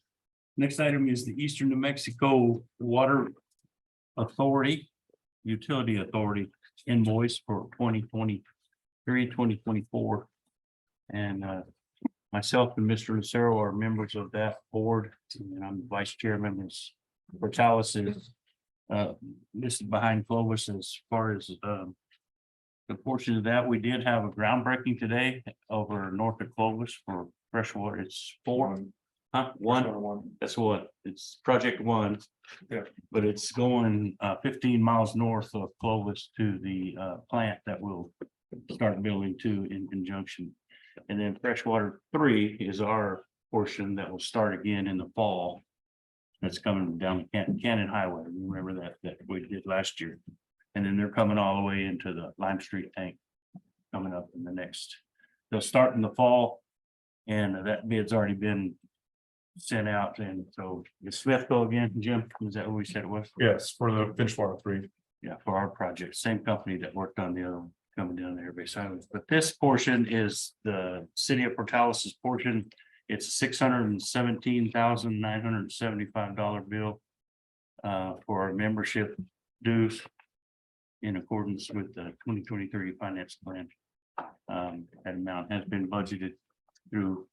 Next item is the Eastern New Mexico Water Authority, Utility Authority invoice for 2023-2024. And myself and Mr. Lucero are members of that board, and I'm vice chairman. Ms. Portales is listed behind Clovis as far as the portion of that. We did have a groundbreaking today over north of Clovis for freshwater. It's one, that's what, it's project one.
Yeah.
But it's going 15 miles north of Clovis to the plant that will start building to in conjunction. And then freshwater 3 is our portion that will start again in the fall. That's coming down the Cannon Highway. Remember that we did last year. And then they're coming all the way into the Lime Street tank coming up in the next. They'll start in the fall, and that bid's already been sent out. And so it's Smithville again, Jim, is that what we said it was?
Yes, for the Finchwater 3.
Yeah, for our project, same company that worked on the other one coming down there, Base Island. But this portion is the city of Portales's portion. It's $617,975 bill for our membership dues in accordance with the 2023 finance plan. That amount has been budgeted through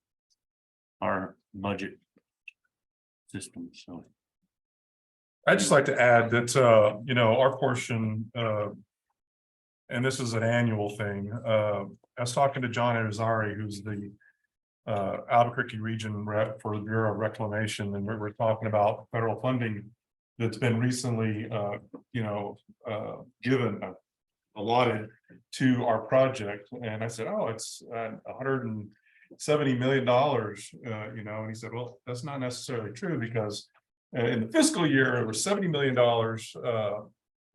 our budget system, so.
I'd just like to add that, our portion, and this is an annual thing. I was talking to John Irizarry, who's the Albuquerque region rep for the Bureau of Reclamation, and we're talking about federal funding that's been recently, given allotted to our project. And I said, oh, it's $170 million, and he said, well, that's not necessarily true because in the fiscal year, it was $70 million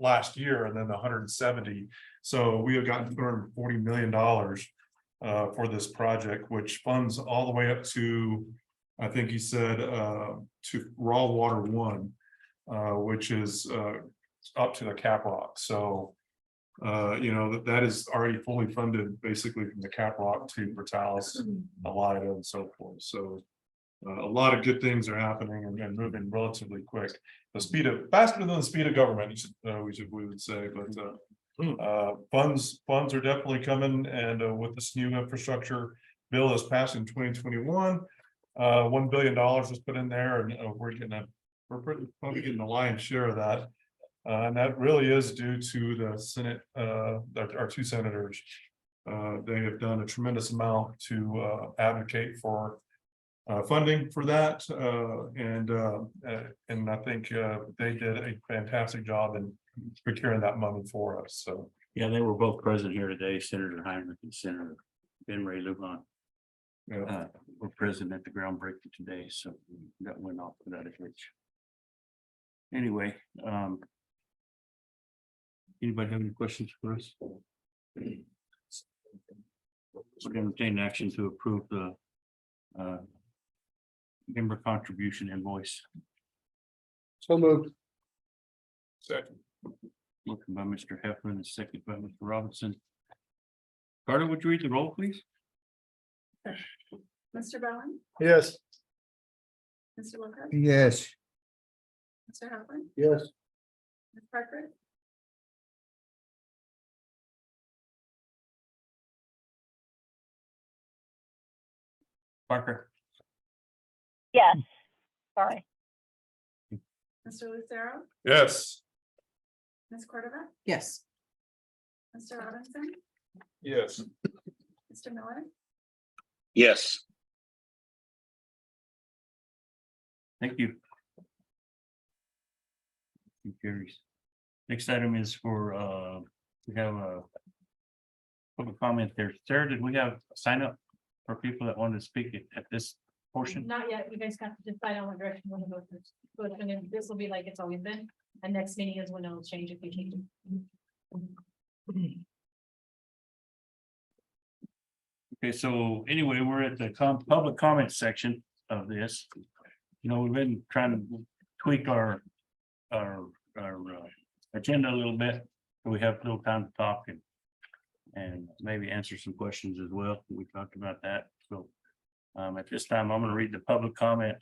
last year, and then 170. So we have gotten $240 million for this project, which funds all the way up to, I think he said, to raw water one, which is up to the Cap Rock. So that is already fully funded basically from the Cap Rock to Portales, Elida, and so forth. So a lot of good things are happening and moving relatively quick. Faster than the speed of government, we would say, but funds are definitely coming, and with this new infrastructure bill that's passed in 2021, $1 billion was put in there, and we're probably getting the lion's share of that. And that really is due to the Senate, our two senators. They have done a tremendous amount to advocate for funding for that. And I think they did a fantastic job in procuring that money for us. So
Yeah, they were both present here today, Senator Heinrich and Senator Ben Ray Lujan. Were present at the groundbreaking today, so that went off without a hitch. Anyway, anybody have any questions for us? We're going to take action to approve the member contribution invoice.
So moved.
Second.
Motion by Mr. Heflin and second by Mr. Robinson. Carter, would you read the roll, please?
Mr. Bowen,
Yes.
Mr. Wilcox,
Yes.
Mr. Hopper,
Yes.
Ms. Parker,
Parker?
Yes, sorry.
Mr. Lucero,
yes.
Ms. Cordova,
Yes.
Mr. Robinson,
Yes.
Mr. Miller,
Yes. Thank you. Carries. Next item is for, we have a public comment there. Sarah, did we have a sign up for people that want to speak at this portion?
Not yet, you guys have to decide on what direction you want to go first. But and then this will be like it's always been, and next meeting is when it'll change if we change it.
Okay, so anyway, we're at the public comment section of this. We've been trying to tweak our agenda a little bit, so we have a little time to talk and maybe answer some questions as well. We talked about that. So at this time, I'm going to read the public comment,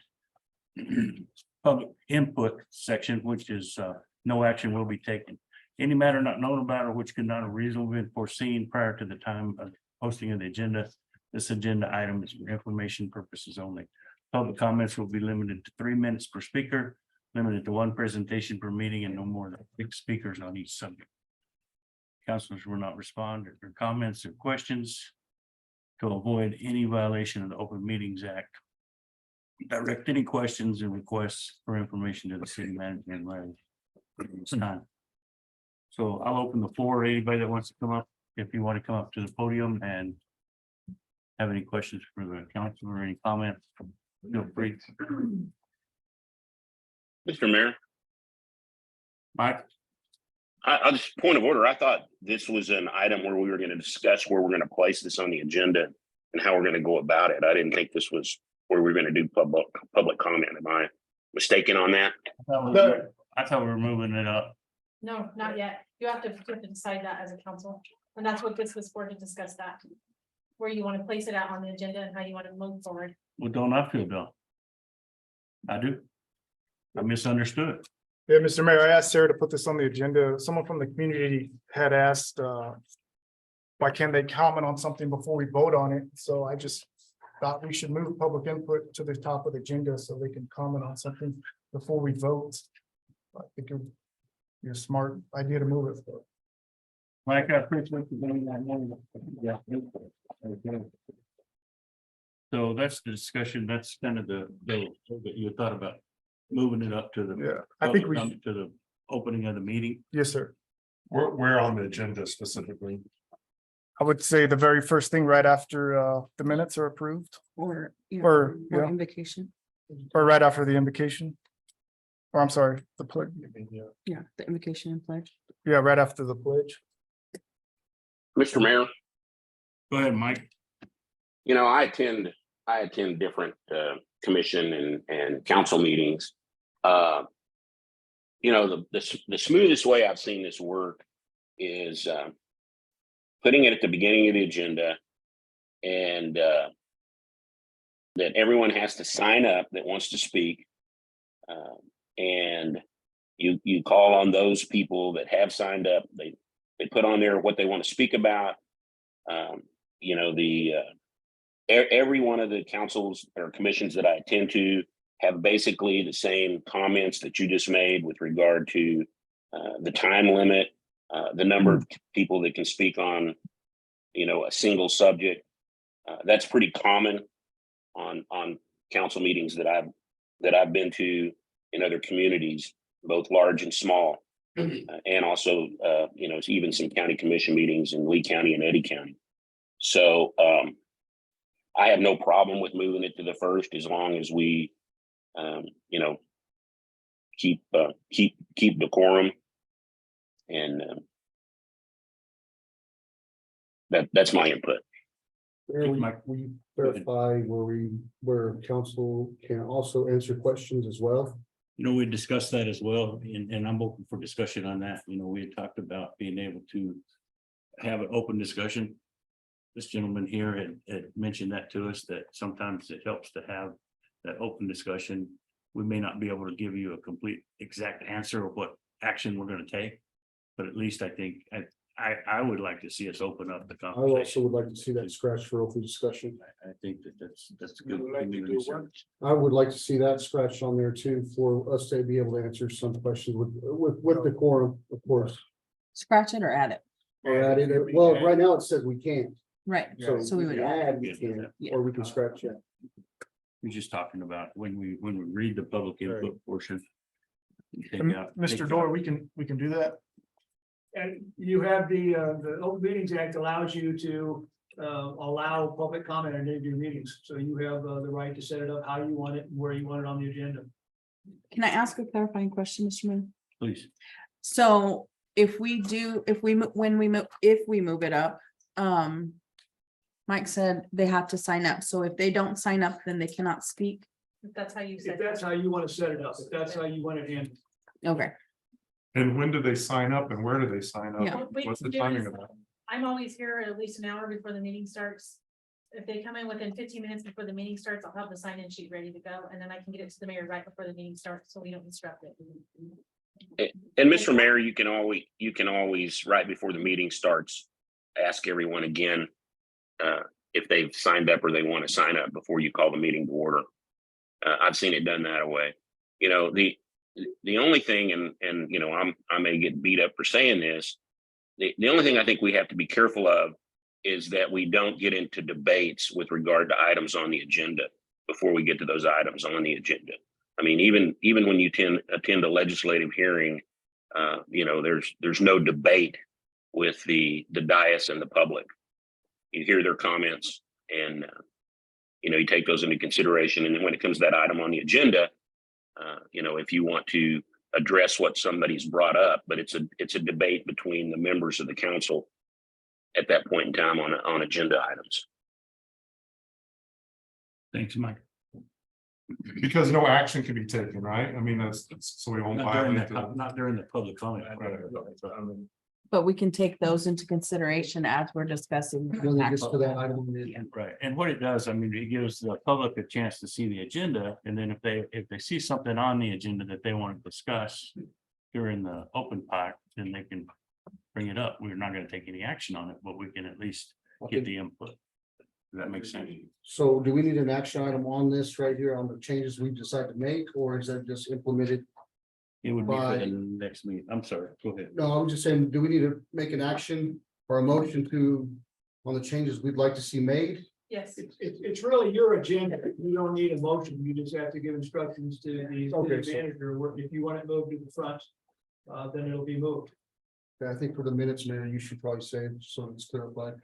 public input section, which is no action will be taken. Any matter not known about or which could not have reasonably been foreseen prior to the time of posting of the agenda. This agenda item is for information purposes only. Public comments will be limited to 3 minutes per speaker, limited to one presentation per meeting, and no more than 6 speakers on each subject. Councilors will not respond to their comments or questions to avoid any violation of the Open Meetings Act. Direct any questions and requests for information to the city manager and Larry. It's time. So I'll open the floor. Anybody that wants to come up, if you want to come up to the podium and have any questions for the council or any comments, feel free.
Mr. Mayor,
Mike?
I just point of order. I thought this was an item where we were going to discuss where we're going to place this on the agenda and how we're going to go about it. I didn't think this was where we were going to do public comment. Am I mistaken on that?
I thought we were moving it up.
No, not yet. You have to decide that as a council, and that's what this was for, to discuss that. Where you want to place it out on the agenda and how you want to move forward.
Well, don't I feel, Bill? I do. I misunderstood.
Yeah, Mr. Mayor, I asked Sarah to put this on the agenda. Someone from the community had asked, why can't they comment on something before we vote on it? So I just thought we should move public input to the top of the agenda so they can comment on something before we vote. I think it would be a smart idea to move it.
Mike, I appreciate you doing that. Yeah. Okay. So that's the discussion. That's kind of the that you thought about moving it up to the.
Yeah, I think we
to the opening of the meeting.
Yes, sir.
We're on the agenda specifically.
I would say the very first thing right after the minutes are approved,
Or
Or, yeah.
invocation.
or right after the invocation. Or I'm sorry, the pledge.
Yeah, the invocation and pledge.
Yeah, right after the pledge.
Mr. Mayor,
Go ahead, Mike.
you know, I attend different commission and council meetings. You know, the smoothest way I've seen this work is putting it at the beginning of the agenda, and that everyone has to sign up that wants to speak. And you call on those people that have signed up. They put on there what they want to speak about. You know, every one of the councils or commissions that I attend to have basically the same comments that you just made with regard to the time limit, the number of people that can speak on, you know, a single subject. That's pretty common on council meetings that I've been to in other communities, both large and small, and also you know, even some county commission meetings in Lee County and Eddy County. So I have no problem with moving it to the first, as long as we you know, keep decorum, and that's my input.
We verify where council can also answer questions as well.
You know, we discussed that as well, and I'm open for discussion on that. You know, we had talked about being able to have an open discussion. This gentleman here had mentioned that to us, that sometimes it helps to have that open discussion. We may not be able to give you a complete exact answer of what action we're going to take, but at least I think I would like to see us open up the
I also
conversation.
would like to see that scratch for open discussion.
I think that's good.
would like to do what?
I would like to see that scratch on there too, for us to be able to answer some questions with the quorum, of course.
Scratch it or add it.
Or add it, well, right now it says we can't,
Right.
so
we
we
would
can
add.
add, we can, or we can scratch it.
We're just talking about when we read the public input portion. Take out-
Mr.
take
Dorr,
out-
we can do that.
And you have the Open Meetings Act allows you to allow public comment in any of your meetings. So you have the right to set it up how you want it, and where you want it on the agenda.
Can I ask a clarifying question, Mr. Moon?
Please.
So if we move it up, Mike said they have to sign up. So if they don't sign up, then they cannot speak.
If that's how you
If
said.
that's how you want to set it up, if that's how you want it handled.
Okay.
And when do they sign up and where do they sign
Yeah.
up?
What we
What's the
can do
timing
is-
of that?
I'm always here at least an hour before the meeting starts. If they come in within 15 minutes before the meeting starts, I'll have the sign-in sheet ready to go, and then I can get it to the mayor right before the meeting starts, so we don't disrupt it.
And Mr. Mayor, you can always, right before the meeting starts, ask everyone again if they've signed up or they want to sign up before you call the meeting to order. I've seen it done that way. You know, the only thing, and you know, I may get beat up for saying this. The only thing I think we have to be careful of is that we don't get into debates with regard to items on the agenda before we get to those items on the agenda. I mean, even when you attend a legislative hearing, you know, there's no debate with the dais and the public. You hear their comments, and you know, you take those into consideration. And then when it comes to that item on the agenda, you know, if you want to address what somebody's brought up, but it's a debate between the members of the council at that point in time on agenda items.
Thanks, Mike.
Because no action can be taken, right? I mean, that's so we won't violate.
Not during the public comment.
But we can take those into consideration as we're discussing.
When it gets to that item on the agenda.
Right, and what it does, I mean, it gives the public a chance to see the agenda, and then if they see something on the agenda that they want to discuss during the open part, then they can bring it up. We're not going to take any action on it, but we can at least get the input. Does that make sense?
So do we need an action item on this right here on the changes we decide to make, or is that just implemented?
It would be for
By-
the next meeting. I'm sorry, go ahead.
No, I'm just saying, do we need to make an action or a motion on the changes we'd like to see made?
Yes.
It's really your agenda. You don't need a motion. You just have to give instructions to the
Okay,
city
so-
manager. If you want it moved to the front, then it'll be moved.
I think for the minutes, Mayor, you should probably say, it so it's clarified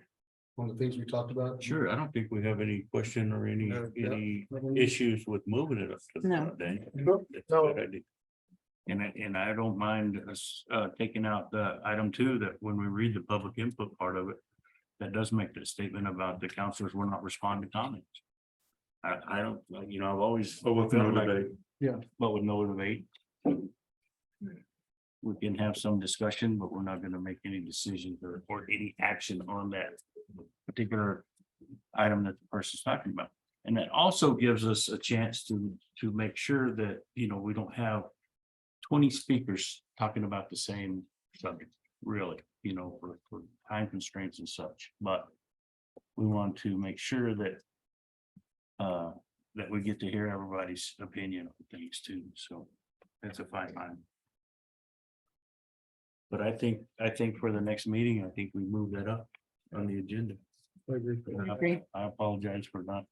on the things we talked about.
Sure, I don't think we have any question or any
Yeah.
issues with moving it up to the
No.
front, Daniel.
No.
That's a good idea. And I don't mind us taking out the item 2, that when we read the public input part of it, that does make the statement about the counselors will not respond to comments. I don't, you know, I've always.
But with no
felt like-
debate.
But with no debate. We can have some discussion, but we're not gonna make any decisions or any action on that particular item that the person's talking about. And that also gives us a chance to make sure that, you know, we don't have 20 speakers talking about the same subject, really, you know, for time constraints and such, but we want to make sure that that we get to hear everybody's opinion on things too, so that's a fine line. But I think for the next meeting, I think we move that up on the agenda.
I agree.
I apologize for not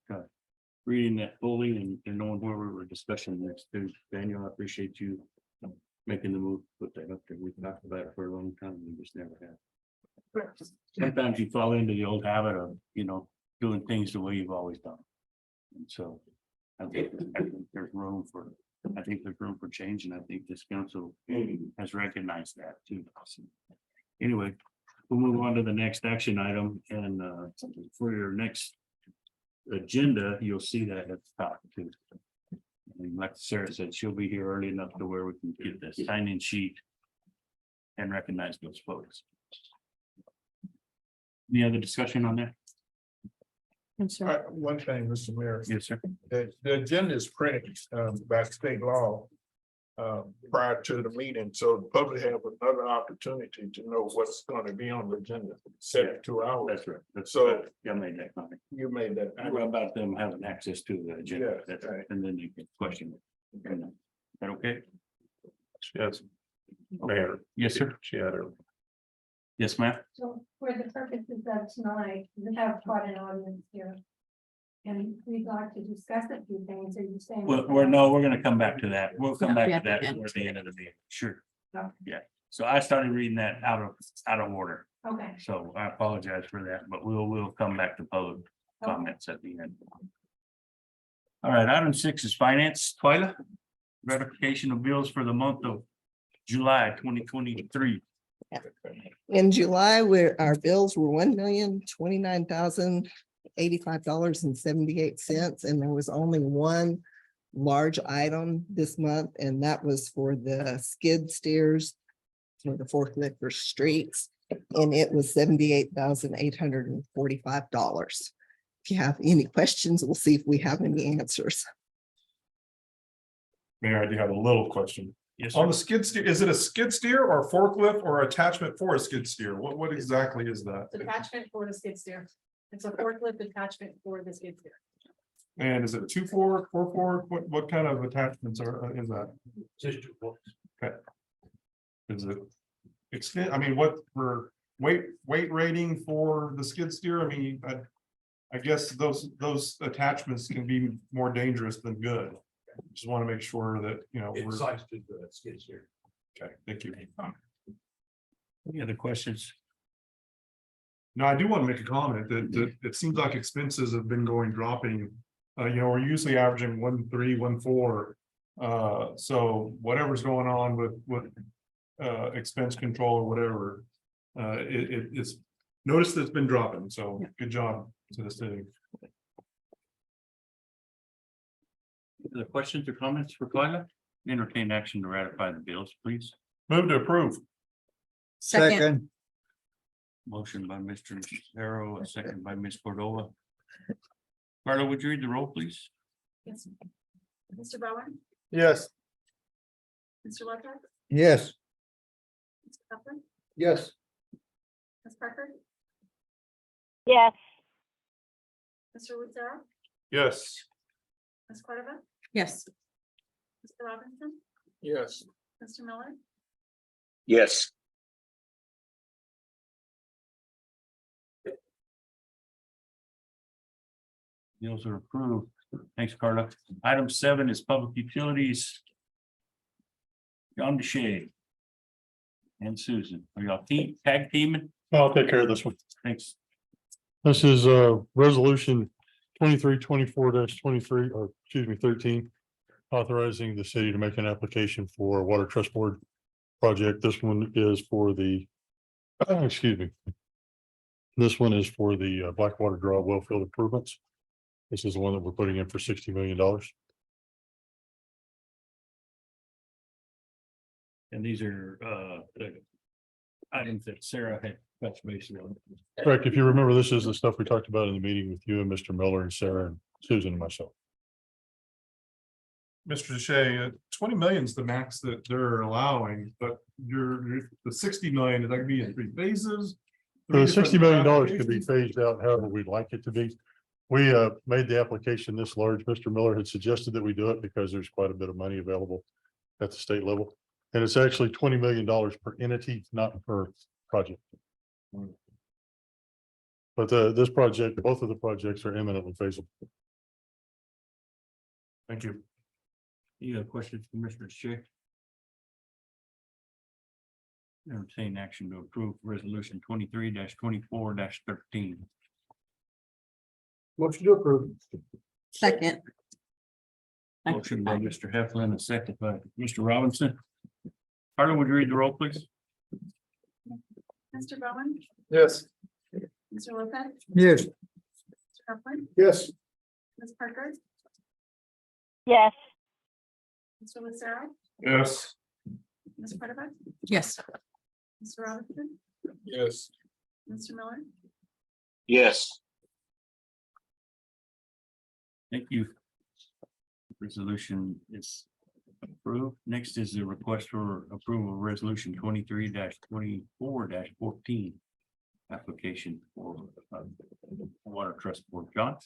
reading that fully and knowing where we were discussing this too. Daniel, I appreciate you making the move, put that up there. We've talked about it for a long time. We just never have. Sometimes you fall into the old habit of, you know, doing things the way you've always done. And so I think there's room for change, and I think this council has recognized that too. Anyway, we'll move on to the next action item, and for your next agenda, you'll see that at the top too. And like Sarah said, she'll be here early enough to where we can get the sign-in sheet and recognize those folks. Any other discussion on that?
One thing, Mr. Mayor,
Yes, sir.
the agenda is printed by state law prior to the meeting, so the public have another opportunity to know what's going to be on the agenda, 72 hours.
That's right.
So-
I made that comment.
You made that.
About them having access to the agenda,
Yes,
that's
right.
right, and then they can question it. Is that okay?
Yes.
Okay. Yes, sir.
She had her.
Yes, ma'am.
So for the purposes of tonight, we have quite an audience here. And we'd like to discuss a few things. Are you saying?
Well, we're gonna come back to that. We'll come back to that towards the end of the meeting. Sure.
Okay.
Yeah. So I started reading that out of order.
Okay,
So I apologize for that, but we'll come back to public comments at the end. All right, item 6 is finance. Twyla. Ratification of bills for the month of July 2023.
In July, our bills were $1,029,085.78, and there was only one large item this month, and that was for the skid steers for the forklift for streets, and it was $78,845. If you have any questions, we'll see if we have any answers.
Mayor, I do have a little question.
Yes,
On
sir.
the skid steer, is it a skid steer or forklift or attachment for a skid steer? What exactly is that?
Attachment for the skid steer. It's a forklift attachment for the skid steer.
And is it 2-4, 4-4? What kind of attachments is that? Okay. Is it extend, I mean, what for weight rating for the skid steer? I mean, I guess those attachments can be more dangerous than good. Just want to make sure that, you know, we're.
Skid steer.
Okay, thank you.
Any other questions?
No, I do want to make a comment that it seems like expenses have been dropping. You know, we're usually averaging 1.3, 1.4. So whatever's going on with expense control or whatever, it's noticed that it's been dropping. So good job to the city.
Other questions or comments for Twyla? Entertain action to ratify the bills, please.
Move to approve.
Second,
Motion by Mr. Harrow, a second by Ms. Cordova. Carla, would you read the roll, please?
Yes. Mr. Bowen,
Yes.
Mr. Wojtek,
yes.
Mr. Copeland,
Yes.
Ms. Parker,
yes,
Mr. Lucero,
Yes.
Ms. Cordova,
Yes.
Mr. Robinson,
Yes.
Mr. Miller,
Yes.
Bills are approved. Thanks, Carla. Item 7 is public utilities. John DeShay and Susan, are y'all tag teaming?
I'll take care of this one.
Thanks.
This is resolution 2324-23, or excuse me, 13. authorizing the city to make an application for water trust board project. This one is for the, excuse me. This one is for the Blackwater Draw Wellfield improvements. This is the one that we're putting in for $60 million.
And these are the items that Sarah had touched base on.
Correct. If you remember, this is the stuff we talked about in the meeting with you and Mr. Miller and Sarah and Susan and myself. Mr. Deshay, 20 million is the max that they're allowing, but the 60 million, is that gonna be in 3 phases?
The
$60 million could be phased out however we'd like it to be. We made the application this large. Mr. Miller had suggested that we do it because there's quite a bit of money available at the state level. And it's actually $20 million per entity, not per project. But this project, both of the projects are eminently feasible. Thank you.
You have questions for Mr. Chair? Entertain action to approve resolution 23-24-13.
Motion to approve.
Second.
Motion by Mr. Heflin, a second by Mr. Robinson. Carla, would you read the roll, please?
Mr. Bowen,
Yes.
Mr. Lopez,
Yes.
Mr. Copeland,
Yes.
Ms. Parker,
yes,
Mr. Lucero,
Yes.
Ms. Cordova,
Yes.
Mr. Robinson,
Yes.
Mr. Miller,
Yes.
Thank you. Resolution is approved. Next is the request for approval of resolution 23-24-14. Application for water trust board. John?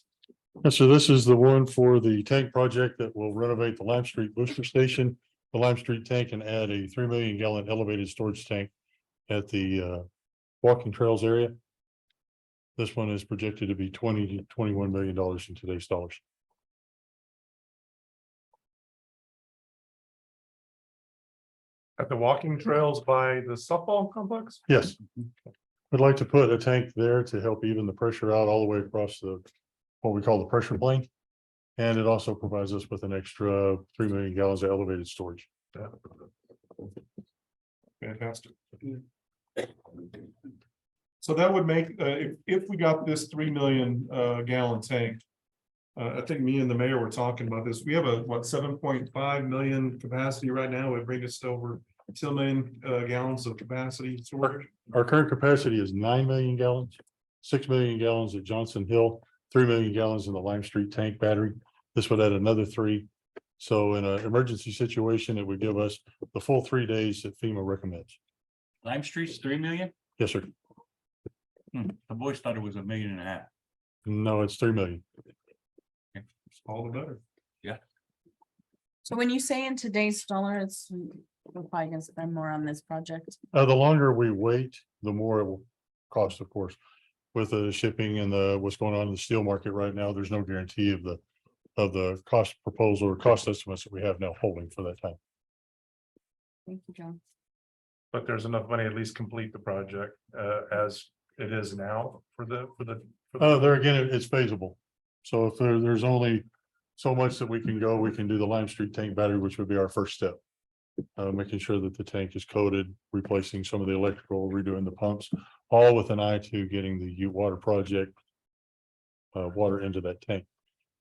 And so this is the one for the tank project that will renovate the Lime Street booster station. The Lime Street tank and add a 3 million gallon elevated storage tank at the walking trails area. This one is projected to be $20 to $21 million in today's dollars. At the walking trails by the softball complex? Yes. I'd like to put a tank there to help even the pressure out all the way across what we call the pressure plane. And it also provides us with an extra 3 million gallons of elevated storage. Fantastic. So that would make, if we got this 3 million gallon tank. I think me and the mayor were talking about this. We have a 7.5 million capacity right now. It brings us to over 2 million gallons of capacity storage. Our current capacity is 9 million gallons, 6 million gallons at Johnson Hill, 3 million gallons in the Lime Street tank battery. This would add another 3. So in an emergency situation, it would give us the full 3 days that FEMA recommends.
Lime Street's 3 million?
Yes, sir.
The boys thought it was 1.5 million.
No, it's 3 million. All the better.
So when you say in today's dollar, it's, we're probably gonna spend more on this project.
The longer we wait, the more it will cost, of course. With the shipping and what's going on in the steel market right now, there's no guarantee of the cost proposal or cost estimates that we have now holding for that time.
Thank you, John.
But there's enough money to at least complete the project as it is now for the. There again, it's feasible. So if there's only so much that we can go, we can do the Lime Street tank battery, which would be our first step. Making sure that the tank is coated, replacing some of the electrical, redoing the pumps, all with an eye to getting the water project water into that tank.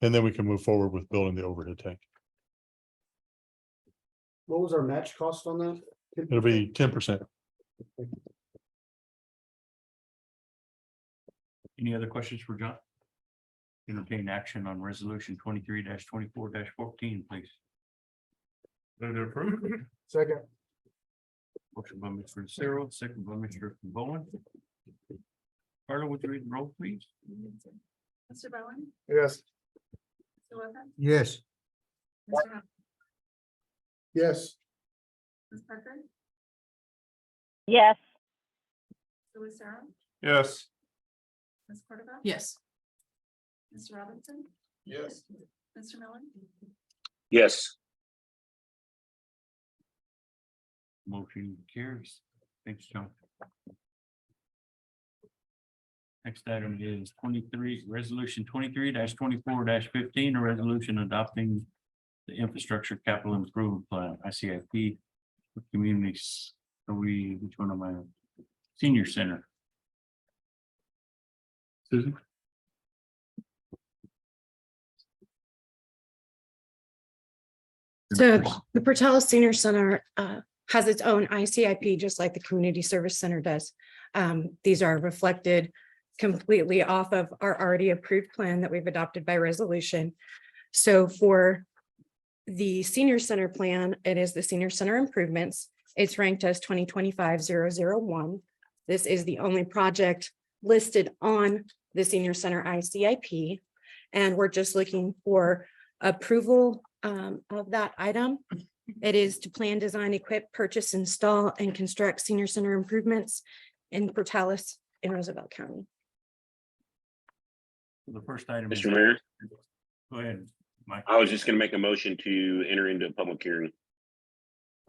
And then we can move forward with building the overhead tank.
What was our match cost on that?
It'll be 10%.
Any other questions for John? Entertain action on resolution 23-24-14, please.
Second.
Motion by Mr. Cyril, second by Mr. Bowen. Carla, would you read the roll, please?
Mr. Bowen,
Yes.
Mr. Lopez,
Yes.
Mr. Robinson,
Yes.
Ms. Parker,
yes,
Mr. Lucero,
Yes.
Ms. Cordova,
Yes.
Mr. Robinson,
Yes.
Mr. Miller,
Yes.
Motion carries. Thanks, John. Next item is resolution 23-24-15, a resolution adopting the infrastructure capital improvement plan, ICIP, for communities. Which one am I? Senior Center. Susan?
So the Portales Senior Center has its own ICIP, just like the Community Service Center does. These are reflected completely off of our already approved plan that we've adopted by resolution. So for the Senior Center plan, it is the Senior Center Improvements. It's ranked as 2025-001. This is the only project listed on the Senior Center ICIP. And we're just looking for approval of that item. It is to plan, design, equip, purchase, install, and construct senior center improvements in Portales in Roosevelt County.
The first item. is-
Mr. Mayor,
Go ahead, Mike.
I was just gonna make a motion to enter into a public hearing.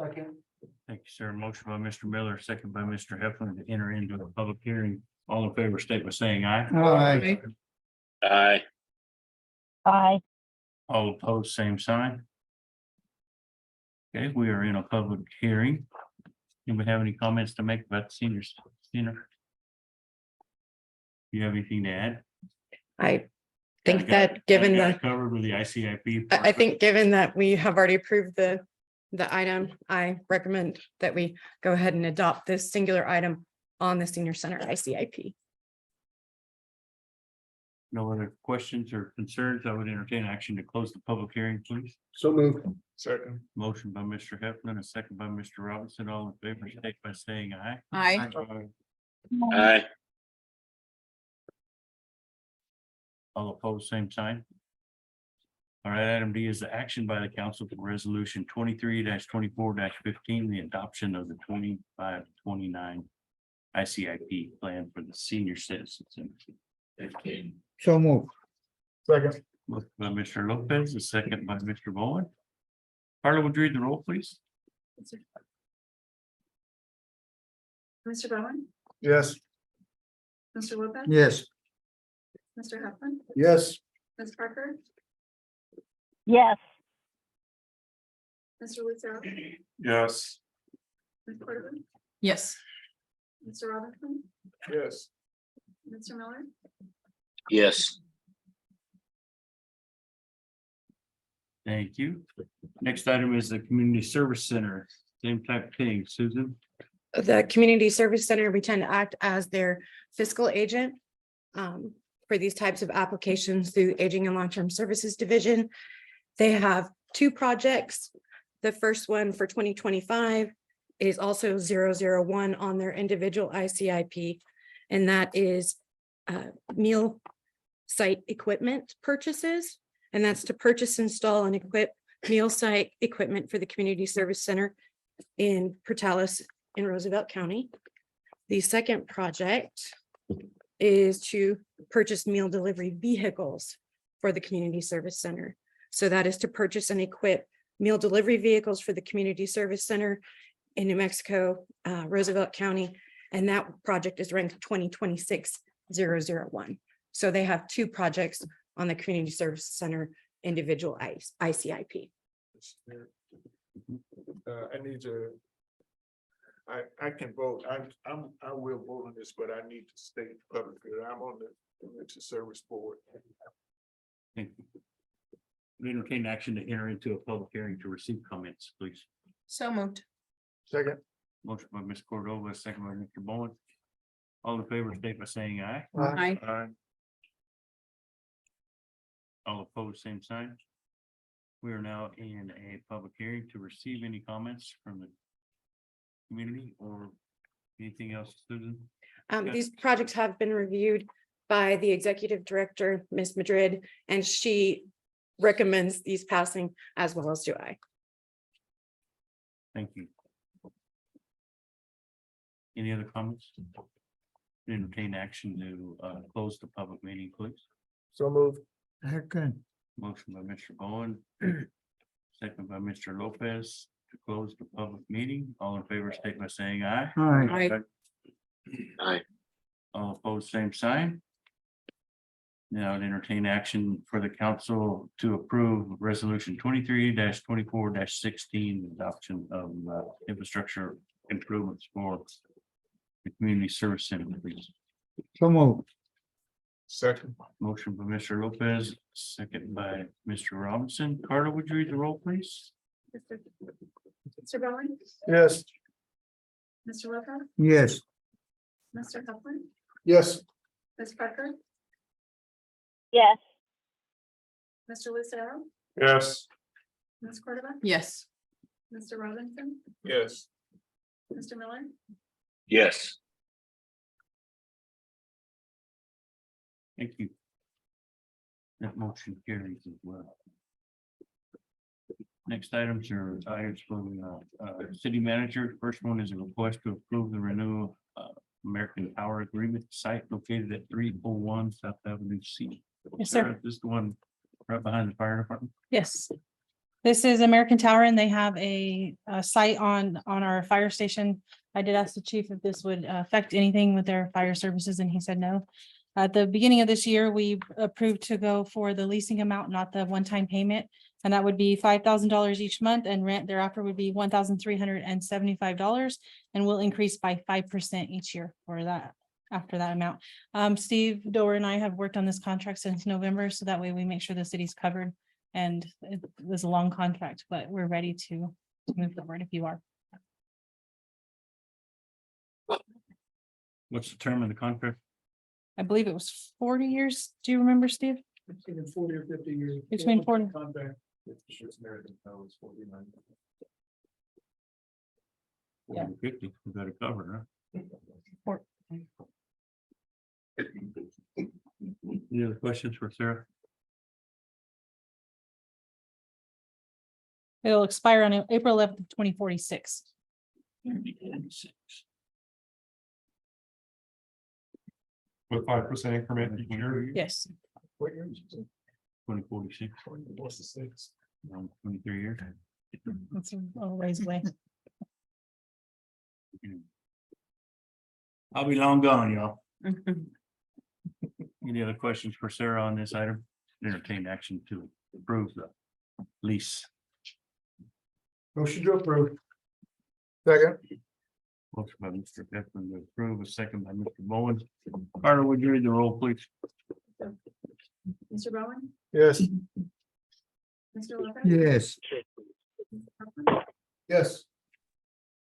Second.
Thank you, sir. Motion by Mr. Miller, second by Mr. Heflin to enter into a public hearing. All in favor, state by saying aye.
Aye.
Aye.
Aye.
All opposed, same sign. Okay, we are in a public hearing. Anybody have any comments to make about the senior center? Do you have anything to add?
I think
Got-
that given
got it
the,
Covered with the ICIP.
I think given that we have already approved the item, I recommend that we go ahead and adopt this singular item on the senior center ICIP.
No other questions or concerns? I would entertain action to close the public hearing, please.
So moved.
Second.
Motion by Mr. Heflin, a second by Mr. Robinson. All in favor, state by saying aye.
Aye.
Aye.
All opposed, same sign. All right, item D is the action by the council for resolution 23-24-15, the adoption of the 25-29 ICIP plan for the senior citizens.
So move.
Second.
Motion by Mr. Lopez, a second by Mr. Bowen. Carla, would you read the roll, please?
Mr. Bowen,
Yes.
Mr. Lopez.
Yes.
Mr. Heflin,
Yes.
Ms. Parker,
Yes.
Mr. Lucero,
Yes.
Ms. Cordova,
Yes.
Mr. Robinson,
Yes.
Mr. Miller,
Yes.
Thank you. Next item is the community service center. Same type of thing, Susan.
The Community Service Center, we tend to act as their fiscal agent for these types of applications through Aging and Long-Term Services Division. They have two projects. The first one for 2025 is also 001 on their individual ICIP, and that is meal site equipment purchases. And that's to purchase, install, and equip meal site equipment for the Community Service Center in Portales in Roosevelt County. The second project is to purchase meal delivery vehicles for the Community Service Center. So that is to purchase and equip meal delivery vehicles for the Community Service Center in New Mexico, Roosevelt County. And that project is ranked 2026-001. So they have two projects on the Community Service Center individual ICIP.
I need to. I can vote. I will vote on this, but I need to state publicly, that I'm on the community service board.
Thank you. We entertain action to enter into a public hearing to receive comments, please.
So moved.
Second.
Motion by Ms. Cordova, second by Mr. Bowen. All in favor, state by saying aye.
Aye.
Aye.
All opposed, same sign. We are now in a public hearing to receive any comments from the community or anything else, Susan?
These projects have been reviewed by the executive director, Ms. Madrid, and she recommends these passing as well as do I.
Thank you. Any other comments? Entertain action to close the public meeting, please.
So moved.
Second.
Motion by Mr. Bowen. Second by Mr. Lopez to close the public meeting. All in favor, state by saying aye.
Aye.
Aye.
All opposed, same sign. Now I'd entertain action for the council to approve resolution 23-24-16, adoption of infrastructure improvements for the community service center, please.
So move.
Second.
Motion by Mr. Lopez, second by Mr. Robinson. Carla, would you read the roll, please?
Mr. Bowen,
Yes.
Mr. Lopez,
Yes.
Mr. Copeland,
Yes.
Ms. Parker,
yes,
Mr. Lucero,
Yes.
Ms. Cordova,
Yes.
Mr. Robinson,
Yes.
Mr. Miller,
Yes.
Thank you. That motion carries as well. Next items are items from city manager. First one is a request to approve the renewal American Power Agreement site located at 301 South Avenue C.
Yes, sir.
Sarah, this is the one right behind the fire department.
Yes. This is American Tower and they have a site on our fire station. I did ask the chief if this would affect anything with their fire services and he said no. At the beginning of this year, we approved to go for the leasing amount, not the one-time payment. And that would be $5,000 each month and rent thereafter would be $1,375 and will increase by 5% each year for that, after that amount. Steve Doer and I have worked on this contract since November, so that way we make sure the city's covered. And it was a long contract, but we're ready to move forward if you are.
What's the term of the contract?
I believe it was 40 years. Do you remember, Steve?
It's been 40 or 50 years.
Between 40.
Contract.
Yeah.
50, we got it covered, huh? Any other questions for Sarah?
It'll expire on April 11th, 2046.
With 5% increment each year.
Yes.
What year is it?
2046, 23 years.
That's a ways away.
I'll be long gone, y'all. Any other questions for Sarah on this item? Entertain action to approve the lease.
Motion to approve. Second.
Motion by Mr. Beckman to approve, a second by Mr. Bowen. Carter, would you read the roll, please?
Mr. Bowen,
Yes.
Mr. Lopez.
Yes.
Mr. Copeland,
Yes.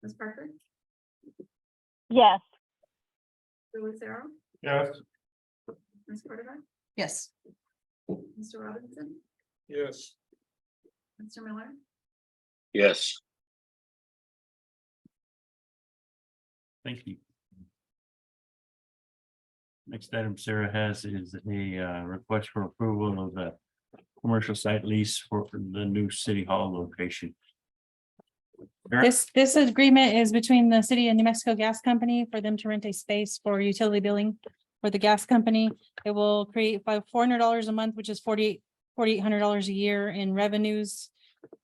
Ms. Parker,
yes,
Mr. Lucero,
Yes.
Ms. Cordova,
Yes.
Mr. Robinson,
Yes.
Mr. Miller,
Yes.
Thank you. Next item Sarah has is a request for approval of the commercial site lease for the new city hall location.
This agreement is between the city and New Mexico Gas Company for them to rent a space for utility billing for the gas company. It will create about $400 a month, which is $4,800 a year in revenues.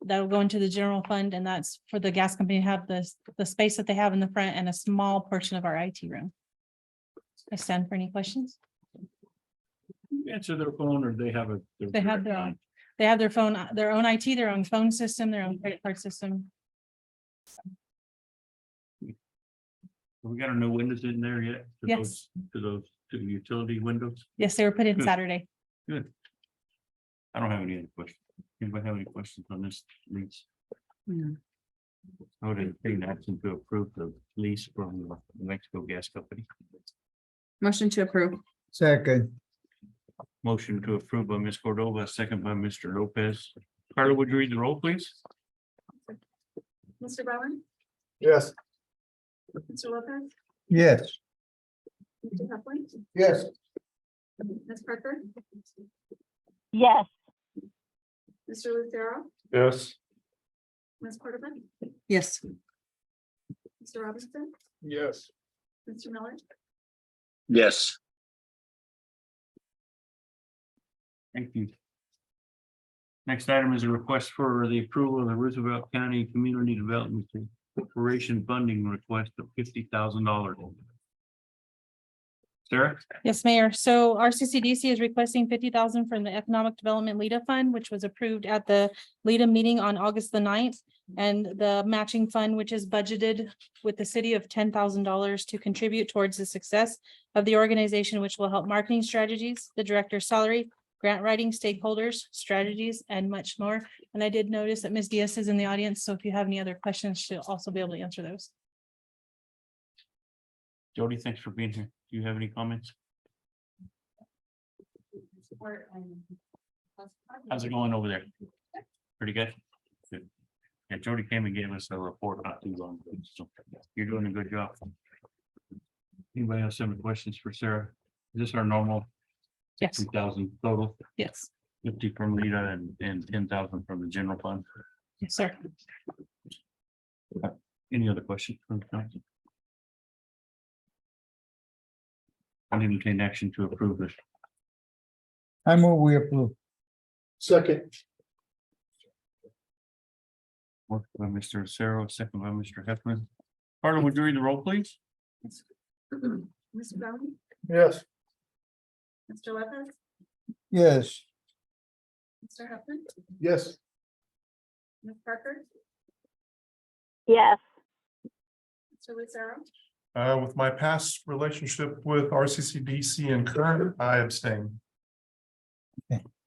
That will go into the general fund, and that's for the gas company to have the space that they have in the front and a small portion of our IT room. I stand for any questions.
Answer their phone or they have a.
They have their own, they have their phone, their own IT, their own phone system, their own credit card system.
We got our new windows in there yet?
Yes.
To those two utility windows?
Yes, they were put in
Good.
Saturday.
Good. I don't have any other questions. Anybody have any questions on this lease? I would entertain action to approve the lease from the New Mexico Gas Company.
Motion to approve.
Second.
Motion to approve by Ms. Cordova, second by Mr. Lopez. Carla, would you read the roll, please?
Mr. Bowen,
Yes.
Mr. Lopez,
Yes.
Mr. Copeland,
Yes.
Ms. Parker,
yes,
Mr. Lucero,
Yes.
Ms. Cordova,
Yes.
Mr. Robinson,
Yes.
Mr. Miller,
Yes.
Thank you. Next item is a request for the approval of the Roosevelt County Community Development Corporation funding request of $50,000. Sarah?
Yes, Mayor. So RCCDC is requesting 50,000 from the Economic Development LEDA Fund, which was approved at the LEDA meeting on August the 9th. And the matching fund, which is budgeted with the city of $10,000 to contribute towards the success of the organization, which will help marketing strategies, the director's salary, grant writing, stakeholders, strategies, and much more. And I did notice that Ms. Diaz is in the audience, so if you have any other questions, she'll also be able to answer those.
Jody, thanks for being here. Do you have any comments? How's it going over there? Pretty good? Good. Yeah, Jody came and gave us a report not too long ago, so you're doing a good job. Anybody else have any questions for Sarah? Is this our normal?
Yes.
2,000 total,
Yes,
50 from LEDA and 10,000 from the general fund.
yes, sir.
Any other questions from the council? I'll entertain action to approve this.
I move we approve.
Second,
Work by Mr. Sarah, second by Mr. Heffernan. Carla, would you read the roll, please?
Mr. Bowden,
yes.
Mr. Lopez,
Yes.
Mr. Huffman,
Yes.
Ms. Parker,
yes,
Mr. Lucero,
With my past relationship with RCCDC and current, I abstain.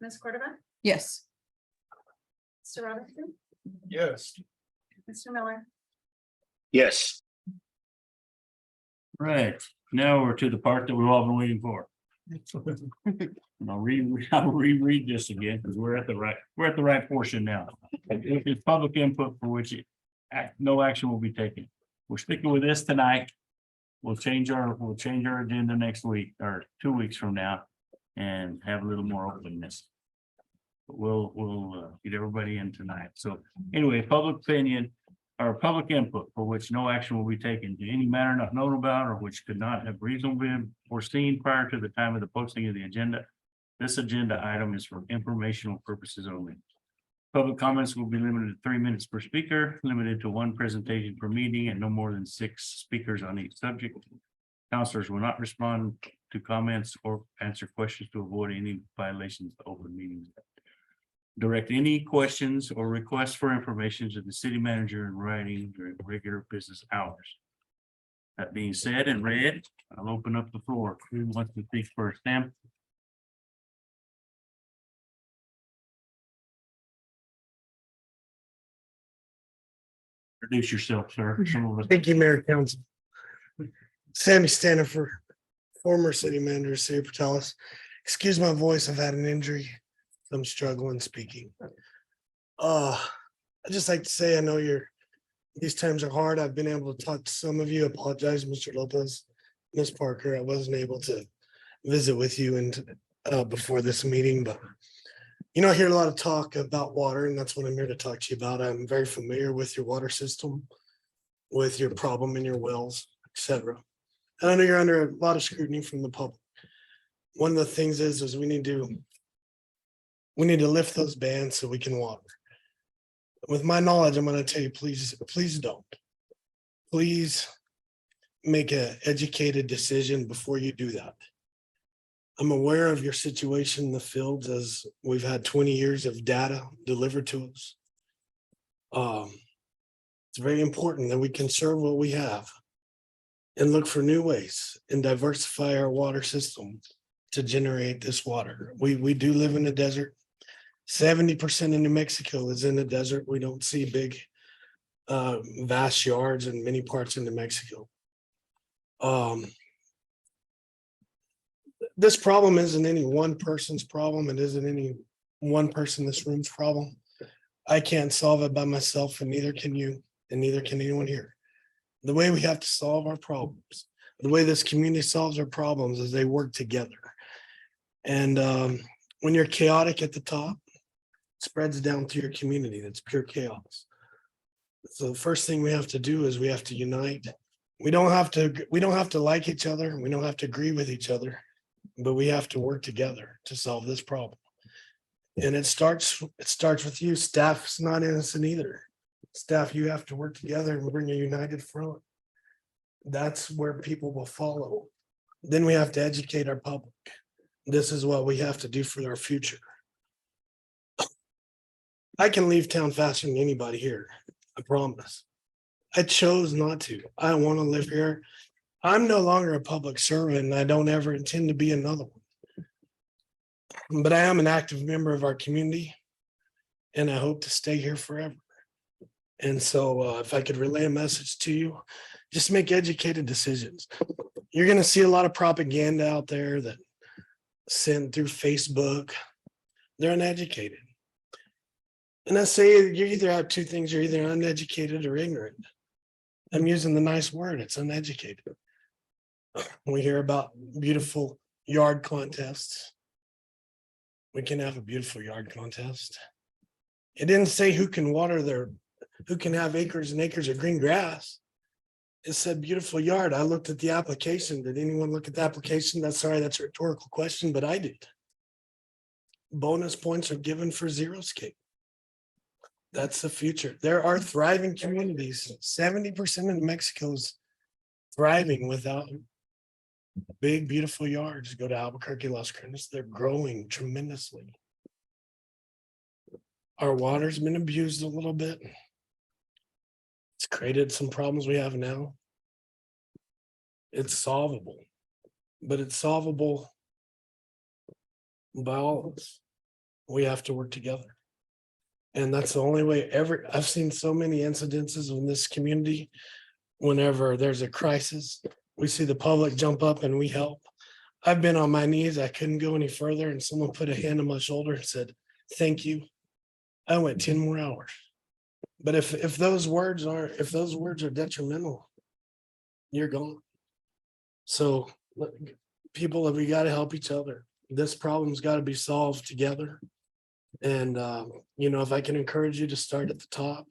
Ms. Cordova,
Yes.
Mr. Robinson,
Yes.
Mr. Miller.
Yes,
Right, now we're to the part that we've all been waiting for. And I'll reread this again, because we're at the right portion now. It's public input for which no action will be taken. We're sticking with this tonight. We'll change our agenda next week or 2 weeks from now and have a little more openness. But we'll get everybody in tonight. So anyway, public opinion or public input for which no action will be taken to any matter not known about or which could not have reasonably been foreseen prior to the time of the posting of the agenda. This agenda item is for informational purposes only. Public comments will be limited to 3 minutes per speaker, limited to 1 presentation per meeting, and no more than 6 speakers on each subject. Councilors will not respond to comments or answer questions to avoid any violations of open meetings. Direct any questions or requests for information to the city manager in writing during regular business hours. That being said and read, I'll open up the floor. Who wants to speak first? Sam? Introduce yourself, sir. Some of us.
Thank you, Mayor Council. Sammy Stanifer, former city manager, City of Portales. Excuse my voice, I've had an injury. I'm struggling speaking. I'd just like to say, I know these times are hard. I've been able to talk to some of you. I apologize, Mr. Lopez, Ms. Parker. I wasn't able to visit with you and before this meeting, but I hear a lot of talk about water, and that's what I'm here to talk to you about. I'm very familiar with your water system, with your problem in your wells, etc. And I know you're under a lot of scrutiny from the public. One of the things is we need to lift those bans so we can water. With my knowledge, I'm going to tell you, please don't. Please make an educated decision before you do that. I'm aware of your situation in the fields as we've had 20 years of data delivered to us. It's very important that we conserve what we have and look for new ways and diversify our water system to generate this water. We do live in a desert. 70% of New Mexico is in the desert. We don't see big, vast yards in many parts of New Mexico. This problem isn't any one person's problem. It isn't any one person in this room's problem. I can't solve it by myself, and neither can you, and neither can anyone here. The way we have to solve our problems, the way this community solves our problems is they work together. And when you're chaotic at the top, it spreads down to your community. That's pure chaos. So the first thing we have to do is we have to unite. We don't have to like each other. We don't have to agree with each other, but we have to work together to solve this problem. And it starts with you. Staff's not innocent either. Staff, you have to work together and bring a united front. That's where people will follow. Then we have to educate our public. This is what we have to do for our future. I can leave town faster than anybody here. I promise. I chose not to. I want to live here. I'm no longer a public servant and I don't ever intend to be another one. But I am an active member of our community and I hope to stay here forever. And so if I could relay a message to you, just make educated decisions. You're going to see a lot of propaganda out there that sent through Facebook. They're uneducated. And I say you either have two things, you're either uneducated or ignorant. I'm using the nice word, it's uneducated. We hear about beautiful yard contests. We can have a beautiful yard contest. It didn't say who can who can have acres and acres of green grass. It said beautiful yard. I looked at the application. Did anyone look at the application? That's a rhetorical question, but I did. Bonus points are given for xeriscape. That's the future. There are thriving communities. 70% of Mexico's thriving without big, beautiful yards. Go to Albuquerque, Las Cruces. They're growing tremendously. Our water's been abused a little bit. It's created some problems we have now. It's solvable, but it's solvable by all of us. We have to work together. And that's the only way I've seen so many incidences in this community. Whenever there's a crisis, we see the public jump up and we help. I've been on my knees. I couldn't go any further. And someone put a hand on my shoulder and said, thank you. I went 10 more hours. But if those words are detrimental, you're gone. So people, we got to help each other. This problem's got to be solved together. And, if I can encourage you to start at the top,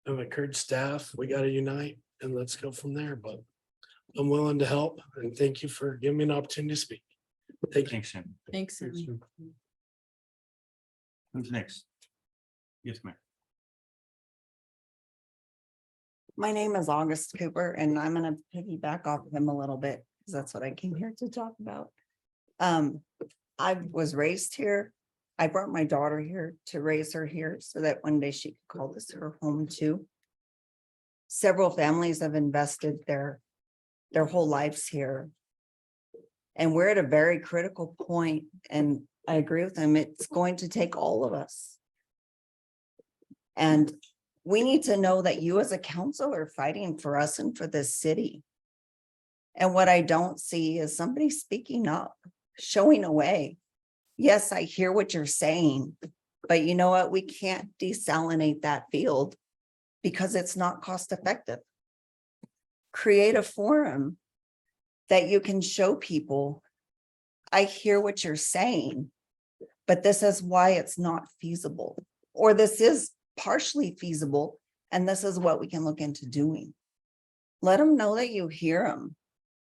I've encouraged staff, we got to unite and let's go from there. But I'm willing to help and thank you for giving me an opportunity to speak. Thank you.
Thanks, Sam.
Thanks. Sammy.
Who's next? Yes, ma'am.
My name is August Cooper and I'm gonna piggyback off of him a little bit because that's what I came here to talk about. I was raised here. I brought my daughter here to raise her here so that one day she could call this her home too. Several families have invested their whole lives here. And we're at a very critical point, and I agree with him. It's going to take all of us. And we need to know that you as a council are fighting for us and for this city. And what I don't see is somebody speaking up, showing a way. Yes, I hear what you're saying, but you know what? We can't desalinate that field because it's not cost effective. Create a forum that you can show people, I hear what you're saying, but this is why it's not feasible, or this is partially feasible, and this is what we can look into doing. Let them know that you hear them.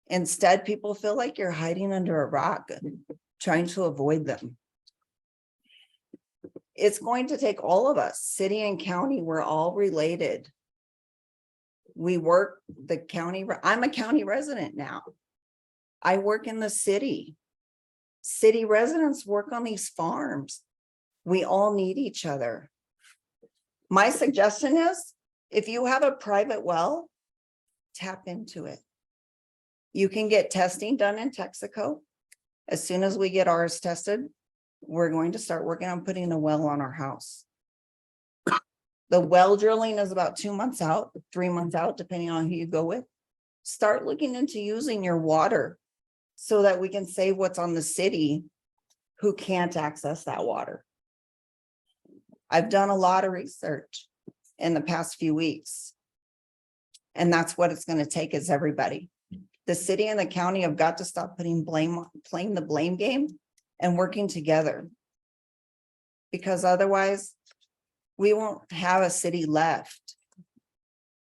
Instead, people feel like you're hiding under a rock and trying to avoid them. It's going to take all of us, city and county, we're all related. We work the county, I'm a county resident now. I work in the city. City residents work on these farms. We all need each other. My suggestion is, if you have a private well, tap into it. You can get testing done in Texaco. As soon as we get ours tested, we're going to start working on putting a well on our house. The well drilling is about 2 months out, 3 months out, depending on who you go with. Start looking into using your water so that we can save what's on the city who can't access that water. I've done a lot of research in the past few weeks. And that's what it's going to take is everybody. The city and the county have got to stop playing the blame game and working together. Because otherwise, we won't have a city left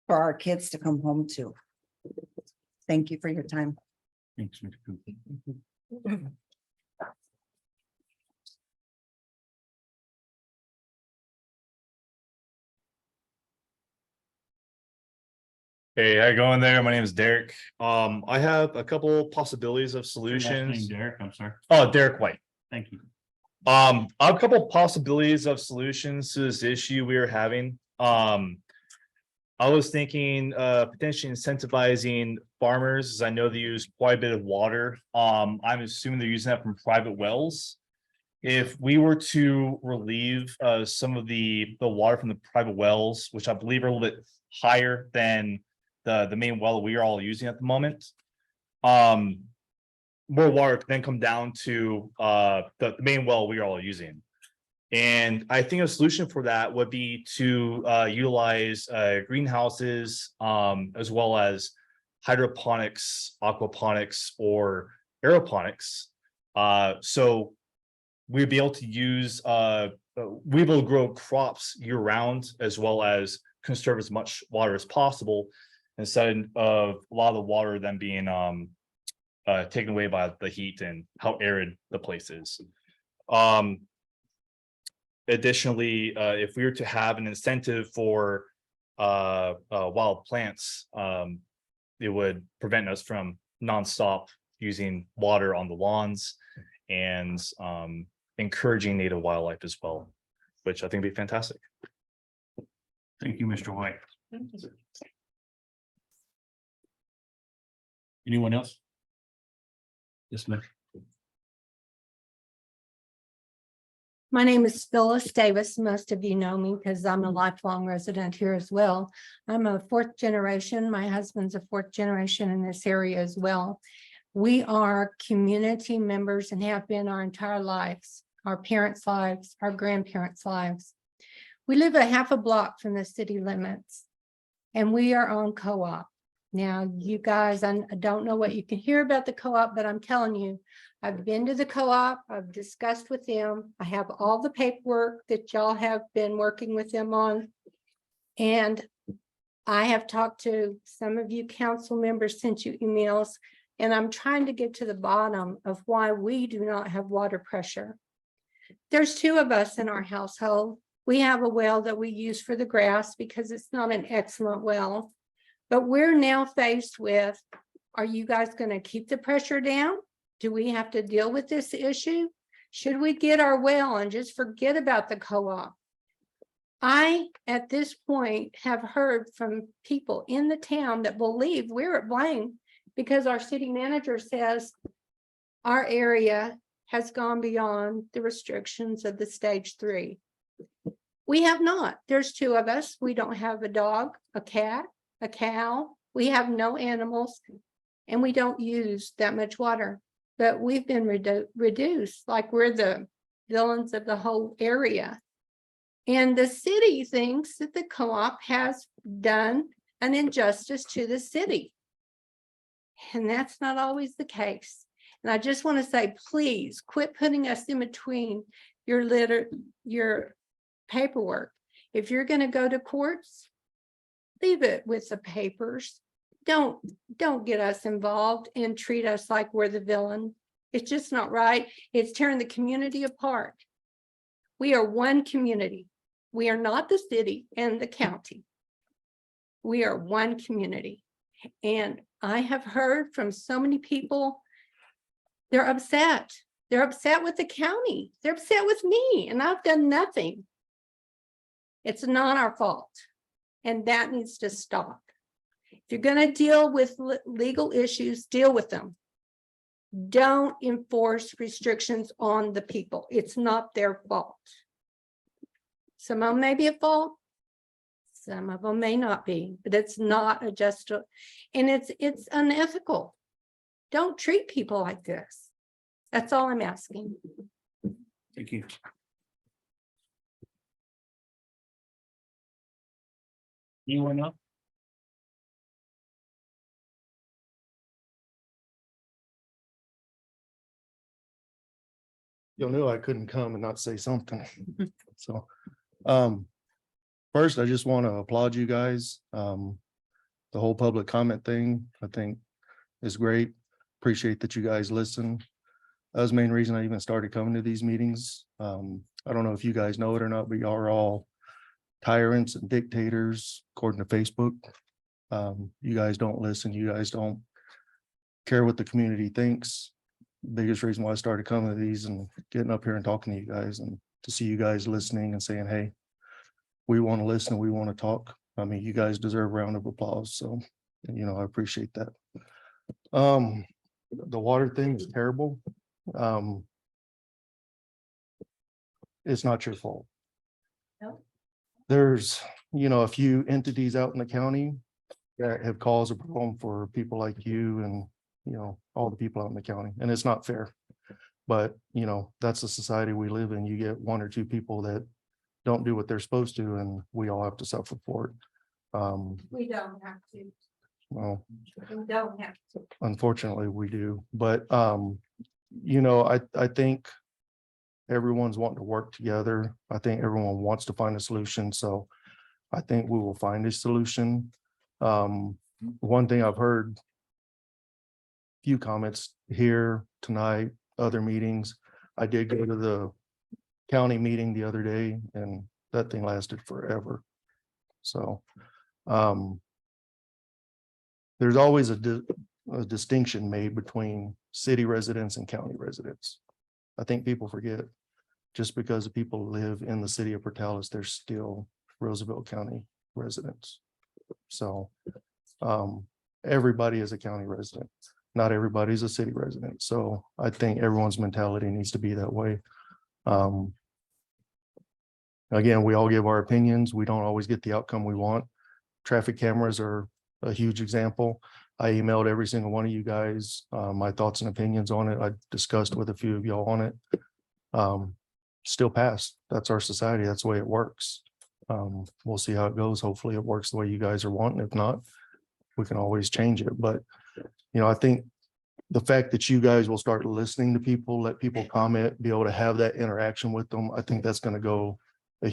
for our kids to come home to. Thank you for your time.
Thanks, Mr. Cooper.
Hey, how you going there? My name is Derek. I have a couple possibilities of
Last
solutions.
name, Derek, I'm sorry.
Oh, Derek White.
Thank you.
I have a couple possibilities of solutions to this issue we are having. I was thinking potentially incentivizing farmers, as I know they use quite a bit of water. I'm assuming they're using that from private wells. If we were to relieve some of the water from the private wells, which I believe are a little bit higher than the main well we are all using at the moment, more water can then come down to the main well we are all using. And I think a solution for that would be to utilize greenhouses as well as hydroponics, aquaponics, or aeroponics. So we'd be able to use we'd be able to grow crops year round, as well as conserve as much water as possible, instead of a lot of the water then being taken away by the heat and how arid the place is. Additionally, if we were to have an incentive for wild plants, it would prevent us from nonstop using water on the lawns and encouraging native wildlife as well, which I think would be fantastic.
Thank you, Mr. White. Anyone else? Yes, ma'am.
My name is Phyllis Davis. Most of you know me because I'm a lifelong resident here as well. I'm a fourth generation. My husband's a fourth generation in this area as well. We are community members and have been our entire lives, our parents' lives, our grandparents' lives. We live a half a block from the city limits, and we are on co-op. Now, you guys, I don't know what you can hear about the co-op, but I'm telling you, I've been to the co-op, I've discussed with them. I have all the paperwork that y'all have been working with them on. And I have talked to some of you council members, sent you emails, and I'm trying to get to the bottom of why we do not have water pressure. There's two of us in our household. We have a well that we use for the grass because it's not an excellent well. But we're now faced with, are you guys going to keep the pressure down? Do we have to deal with this issue? Should we get our well and just forget about the co-op? I, at this point, have heard from people in the town that believe we're at blame because our city manager says our area has gone beyond the restrictions of the stage 3. We have not. There's two of us. We don't have a dog, a cat, a cow. We have no animals, and we don't use that much water. But we've been reduced, like we're the villains of the whole area. And the city thinks that the co-op has done an injustice to the city. And that's not always the case. And I just want to say, please quit putting us in between your paperwork. If you're going to go to courts, leave it with the papers. Don't get us involved and treat us like we're the villain. It's just not right. It's tearing the community apart. We are one community. We are not the city and the county. We are one community. And I have heard from so many people, they're upset. They're upset with the county. They're upset with me, and I've done nothing. It's not our fault. And that needs to stop. If you're going to deal with legal issues, deal with them. Don't enforce restrictions on the people. It's not their fault. Some of them may be at fault. Some of them may not be, but it's not a just, and it's unethical. Don't treat people like this. That's all I'm asking.
Thank you. Anyone else?
You'll know I couldn't come and not say something. So, first, I just want to applaud you guys. The whole public comment thing, I think is great. Appreciate that you guys listen. That was the main reason I even started coming to these meetings. I don't know if you guys know it or not, but y'all are all tyrants and dictators, according to Facebook. You guys don't listen, you guys don't care what the community thinks. Biggest reason why I started coming to these and getting up here and talking to you guys, and to see you guys listening and saying, hey, we want to listen, we want to talk. I mean, you guys deserve a round of applause. So, I appreciate that. The water thing is terrible. It's not your fault.
No.
There's, a few entities out in the county that have caused a problem for people like you and, all the people out in the county, and it's not fair. But, that's the society we live in. You get one or two people that don't do what they're supposed to, and we all have to suffer for it.
We don't have to.
Well,
We don't have to.
unfortunately, we do, but I think everyone's wanting to work together. I think everyone wants to find a solution, so I think we will find a solution. One thing I've heard, few comments here tonight, other meetings. I did go to the county meeting the other day, and that thing lasted forever. So there's always a distinction made between city residents and county residents. I think people forget, just because the people live in the city of Portales, they're still Roosevelt County residents. So everybody is a county resident. Not everybody's a city resident. So I think everyone's mentality needs to be that way. Again, we all give our opinions. We don't always get the outcome we want. Traffic cameras are a huge example. I emailed every single one of you guys my thoughts and opinions on it. I discussed with a few of y'all on it. Still passed. That's our society. That's the way it works. We'll see how it goes. Hopefully it works the way you guys are wanting. If not, we can always change it. But I think the fact that you guys will start listening to people, let people comment, be able to have that interaction with them, I think that's going to go I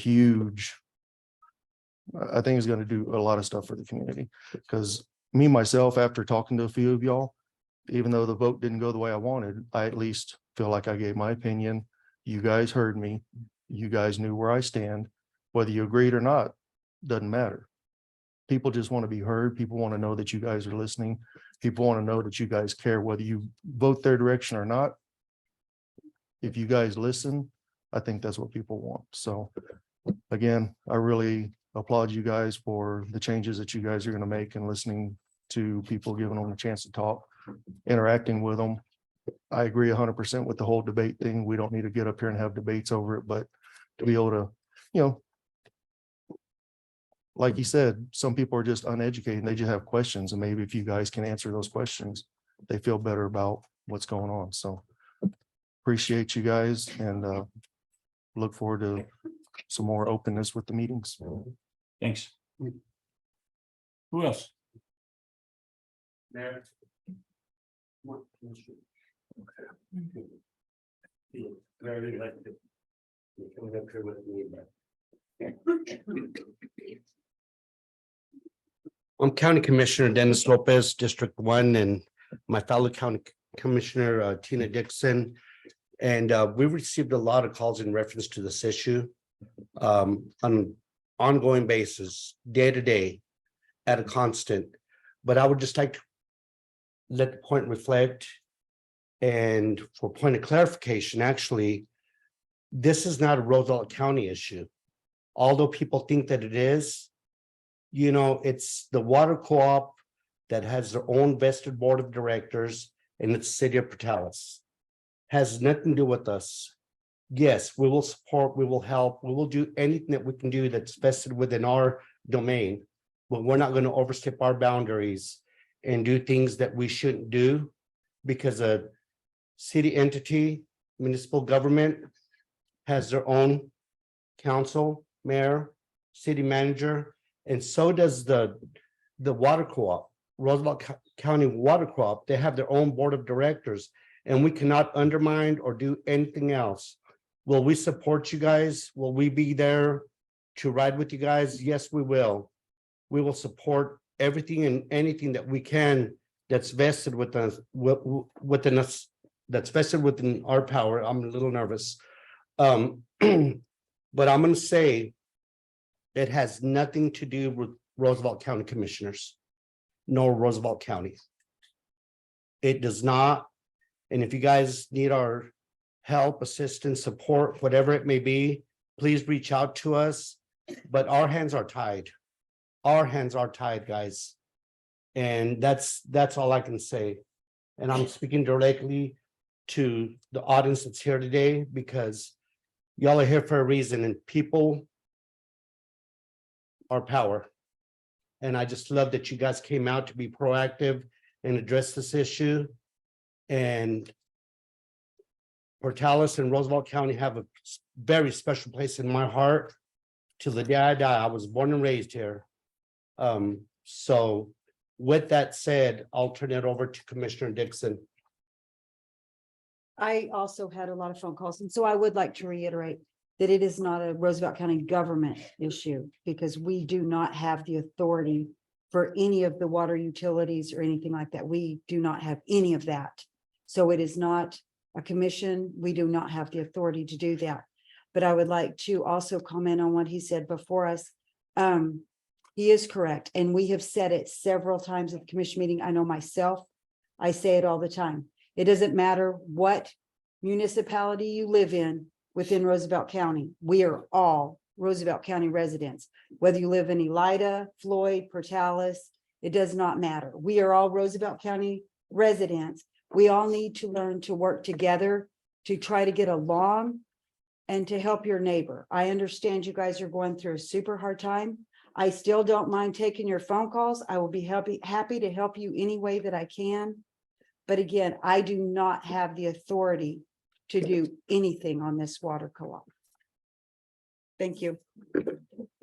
think it's going to do a lot of stuff for the community. Because me, myself, after talking to a few of y'all, even though the vote didn't go the way I wanted, I at least feel like I gave my opinion. You guys heard me. You guys knew where I stand. Whether you agreed or not, doesn't matter. People just want to be heard. People want to know that you guys are listening. People want to know that you guys care, whether you vote their direction or not. If you guys listen, I think that's what people want. So again, I really applaud you guys for the changes that you guys are going to make, and listening to people, giving them a chance to talk, interacting with them. I agree 100% with the whole debate thing. We don't need to get up here and have debates over it, but to be able to, like you said, some people are just uneducated and they just have questions, and maybe if you guys can answer those questions, they feel better about what's going on. So appreciate you guys, and look forward to some more openness with the meetings.
Thanks. Who else? Mayor.
I'm County Commissioner Dennis Lopez, District 1, and my fellow County Commissioner Tina Dixon. And we received a lot of calls in reference to this issue on an ongoing basis, day to day, at a constant. But I would just like to let the point reflect. And for point of clarification, actually, this is not a Roosevelt County issue. Although people think that it is, it's the water co-op that has their own vested board of directors, and it's the city of Portales. Has nothing to do with us. Yes, we will support, we will help, we will do anything that we can do that's vested within our domain, but we're not going to overstep our boundaries and do things that we shouldn't do, because a city entity, municipal government, has their own council, mayor, city manager, and so does the water co-op, Roosevelt County Water Co-op. They have their own board of directors, and we cannot undermine or do anything else. Will we support you guys? Will we be there to ride with you guys? Yes, we will. We will support everything and anything that we can that's vested with us, within us, that's vested within our power. I'm a little nervous. But I'm going to say it has nothing to do with Roosevelt County Commissioners. nor Roosevelt County. It does not. And if you guys need our help, assistance, support, whatever it may be, please reach out to us. But our hands are tied. Our hands are tied, guys. And that's all I can say. And I'm speaking directly to the audience that's here today because y'all are here for a reason, and people are power. And I just love that you guys came out to be proactive and address this issue. And Portales and Roosevelt County have a very special place in my heart. Till the day I die, I was born and raised here. So with that said, I'll turn it over to Commissioner Dixon.
I also had a lot of phone calls, and so I would like to reiterate that it is not a Roosevelt County government issue, because we do not have the authority for any of the water utilities or anything like that. We do not have any of that. So it is not a commission. We do not have the authority to do that. But I would like to also comment on what he said before us. He is correct, and we have said it several times at the commission meeting. I know myself, I say it all the time. It doesn't matter what municipality you live in within Roosevelt County. We are all Roosevelt County residents. Whether you live in Elida, Floyd, Portales, it does not matter. We are all Roosevelt County residents. We all need to learn to work together to try to get along and to help your neighbor. I understand you guys are going through a super hard time. I still don't mind taking your phone calls. I will be happy to help you any way that I can. But again, I do not have the authority to do anything on this water co-op. Thank you.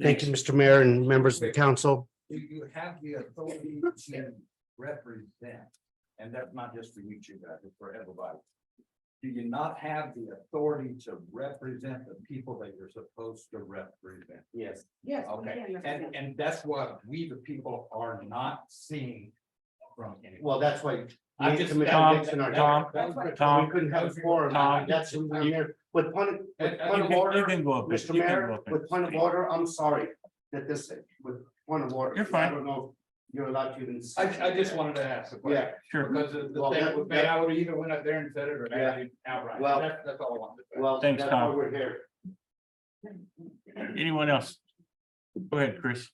Thank you, Mr. Mayor and members of the council.
You have the authority to represent, and that's not just for you two guys, it's for everybody. Do you not have the authority to represent the people that you're supposed to represent? Yes.
Yes.
Okay, and that's what we, the people, are not seeing from anyone.
Well, that's why.
I just-
Tom,
Tom,
we couldn't have a forum.
Tom.
That's who we're here. With point of
You
order,
can go up.
Mr.
You can
Mayor,
go up.
with point of order, I'm sorry that this, with point of order.
You're fine.
I don't know if you're allowed to even.
I just wanted to ask the question.
Yeah,
Sure.
Because the
Well,
thing
that-
with me, I would either went up there and said it or
Yeah.
asked it outright.
Well-
That's all I wanted to say.
well,
Thanks,
that's why
Tom.
we're here.
Anyone else? Go ahead, Chris.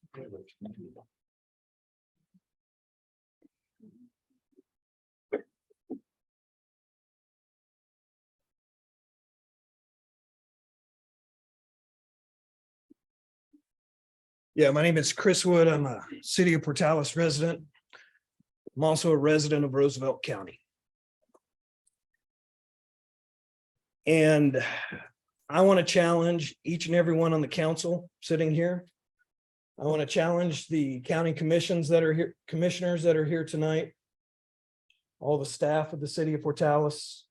Yeah, my name is Chris Wood. I'm a city of Portales resident. I'm also a resident of Roosevelt County. And I want to challenge each and every one on the council sitting here. I want to challenge the county commissioners that are here tonight. All the staff of the city of Portales,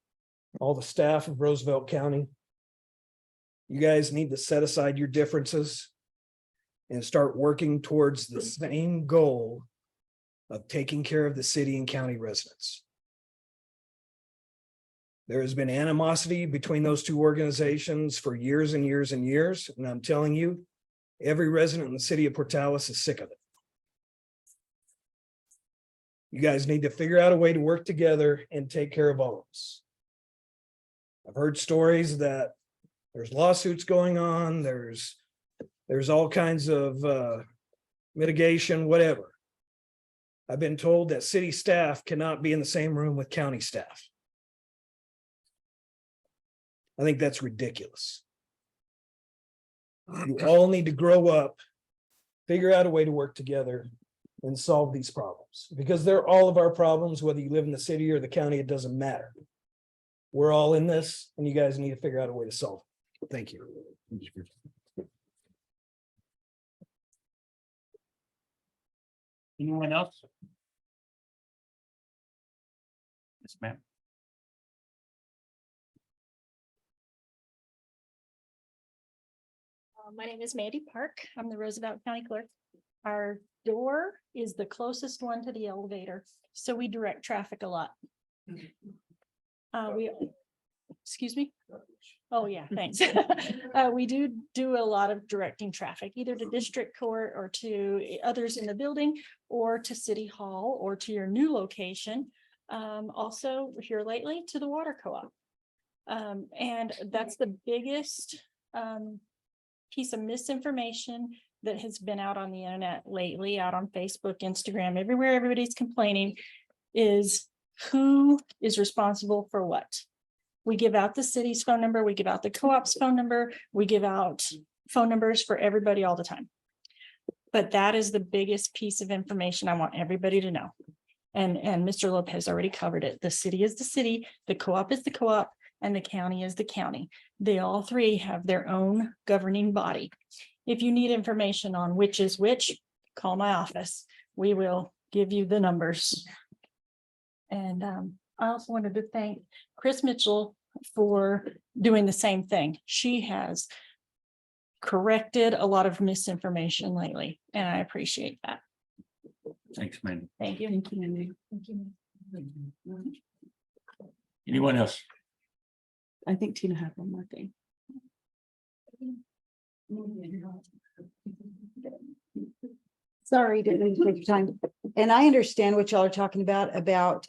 all the staff of Roosevelt County. You guys need to set aside your differences and start working towards the same goal of taking care of the city and county residents. There has been animosity between those two organizations for years and years and years, and I'm telling you, every resident in the city of Portales is sick of it. You guys need to figure out a way to work together and take care of all of us. I've heard stories that there's lawsuits going on, there's all kinds of mitigation, whatever. I've been told that city staff cannot be in the same room with county staff. I think that's ridiculous. You all need to grow up, figure out a way to work together and solve these problems, because they're all of our problems, whether you live in the city or the county, it doesn't matter. We're all in this, and you guys need to figure out a way to solve it. Thank you.
Anyone else? Yes, ma'am.
My name is Mandy Park. I'm the Roosevelt County Clerk. Our door is the closest one to the elevator, so we direct traffic a lot. excuse me? Oh, yeah, thanks. We do a lot of directing traffic, either to district court or to others in the building or to city hall or to your new location. Also here lately to the water co-op. And that's the biggest piece of misinformation that has been out on the internet lately, out on Facebook, Instagram, everywhere everybody's complaining, is who is responsible for what. We give out the city's phone number, we give out the co-op's phone number, we give out phone numbers for everybody all the time. But that is the biggest piece of information I want everybody to know. And Mr. Lopez already covered it. The city is the city, the co-op is the co-op, and the county is the county. They all three have their own governing body. If you need information on which is which, call my office. We will give you the numbers. And I also wanted to thank Chris Mitchell for doing the same thing. She has corrected a lot of misinformation lately, and I appreciate that.
Thanks, man.
Thank you. Thank you, Mindy. Thank you.
Anyone else?
I think Tina had one more thing.
Sorry, didn't take your time. And I understand what y'all are talking about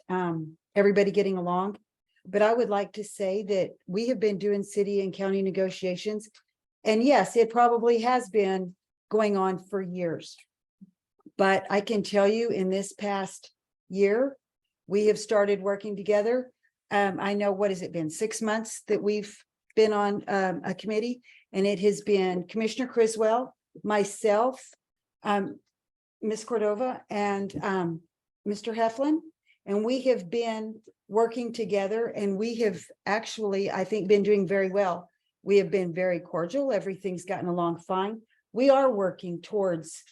everybody getting along. But I would like to say that we have been doing city and county negotiations. And yes, it probably has been going on for years. But I can tell you in this past year, we have started working together. I know, what has it been, 6 months that we've been on a committee, and it has been Commissioner Criswell, myself, Ms. Cordova, and Mr. Heflin, and we have been working together, and we have actually, I think, been doing very well. We have been very cordial. Everything's gotten along fine. We are working towards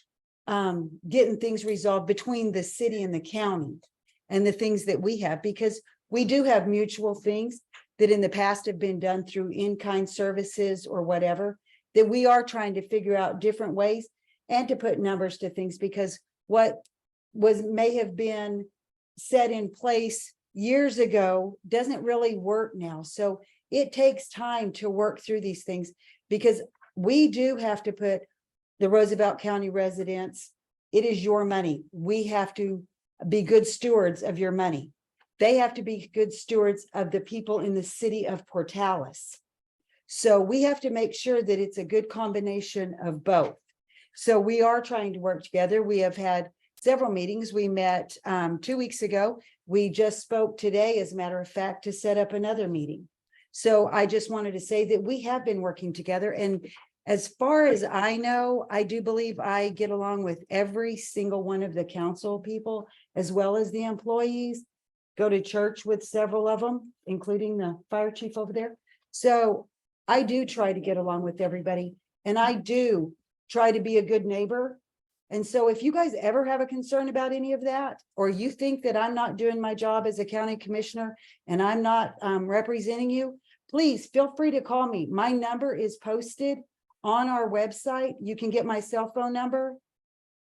getting things resolved between the city and the county and the things that we have, because we do have mutual things that in the past have been done through in-kind services or whatever, that we are trying to figure out different ways and to put numbers to things, because what may have been set in place years ago doesn't really work now. So it takes time to work through these things, because we do have to put the Roosevelt County residents, it is your money. We have to be good stewards of your money. They have to be good stewards of the people in the city of Portales. So we have to make sure that it's a good combination of both. So we are trying to work together. We have had several meetings. We met 2 weeks ago. We just spoke today, as a matter of fact, to set up another meeting. So I just wanted to say that we have been working together. And as far as I know, I do believe I get along with every single one of the council people, as well as the employees. Go to church with several of them, including the fire chief over there. So I do try to get along with everybody, and I do try to be a good neighbor. And so if you guys ever have a concern about any of that, or you think that I'm not doing my job as a county commissioner and I'm not representing you, please feel free to call me. My number is posted on our website. You can get my cell phone number.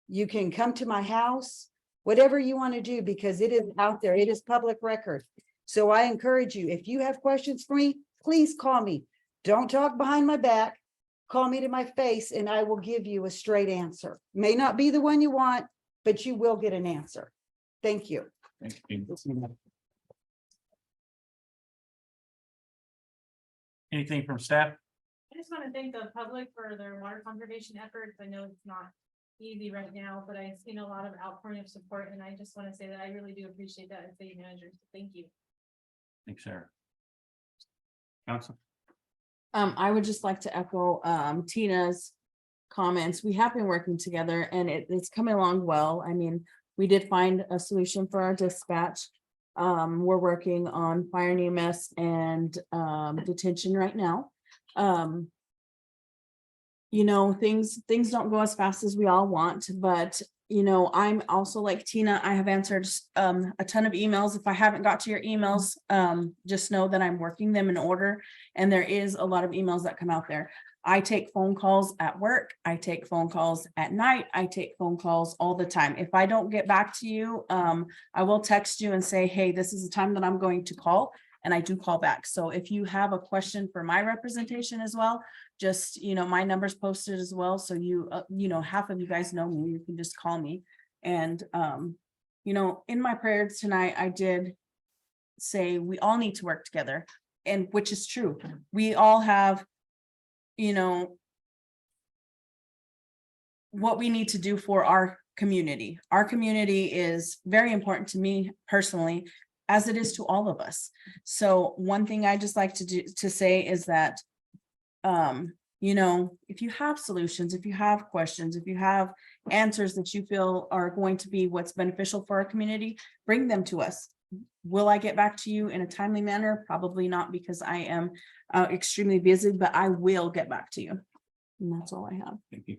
You can come to my house, whatever you want to do, because it is out there. It is public record. So I encourage you, if you have questions for me, please call me. Don't talk behind my back. Call me to my face and I will give you a straight answer. May not be the one you want, but you will get an answer. Thank you.
Thank you. Anything from staff?
I just want to thank the public for their water conservation efforts. I know it's not easy right now, but I've seen a lot of outpouring of support, and I just want to say that I really do appreciate that as city manager. So thank you.
Thanks, Sarah. Council?
I would just like to echo Tina's comments. We have been working together and it's coming along well. I mean, we did find a solution for our dispatch. We're working on fire and EMS and detention right now. You know, things don't go as fast as we all want, but you know, I'm also like Tina. I have answered a ton of emails. If I haven't got to your emails, just know that I'm working them in order. And there is a lot of emails that come out there. I take phone calls at work. I take phone calls at night. I take phone calls all the time. If I don't get back to you, I will text you and say, hey, this is the time that I'm going to call. and I do call back. So if you have a question for my representation as well, just, my number's posted as well. So half of you guys know me, you can just call me. And, in my prayers tonight, I did say we all need to work together, and which is true. We all have, what we need to do for our community. Our community is very important to me personally, as it is to all of us. So one thing I just like to say is that, if you have solutions, if you have questions, if you have answers that you feel are going to be what's beneficial for our community, bring them to us. Will I get back to you in a timely manner? Probably not, because I am extremely busy, but I will get back to you. And that's all I have.
Thank you.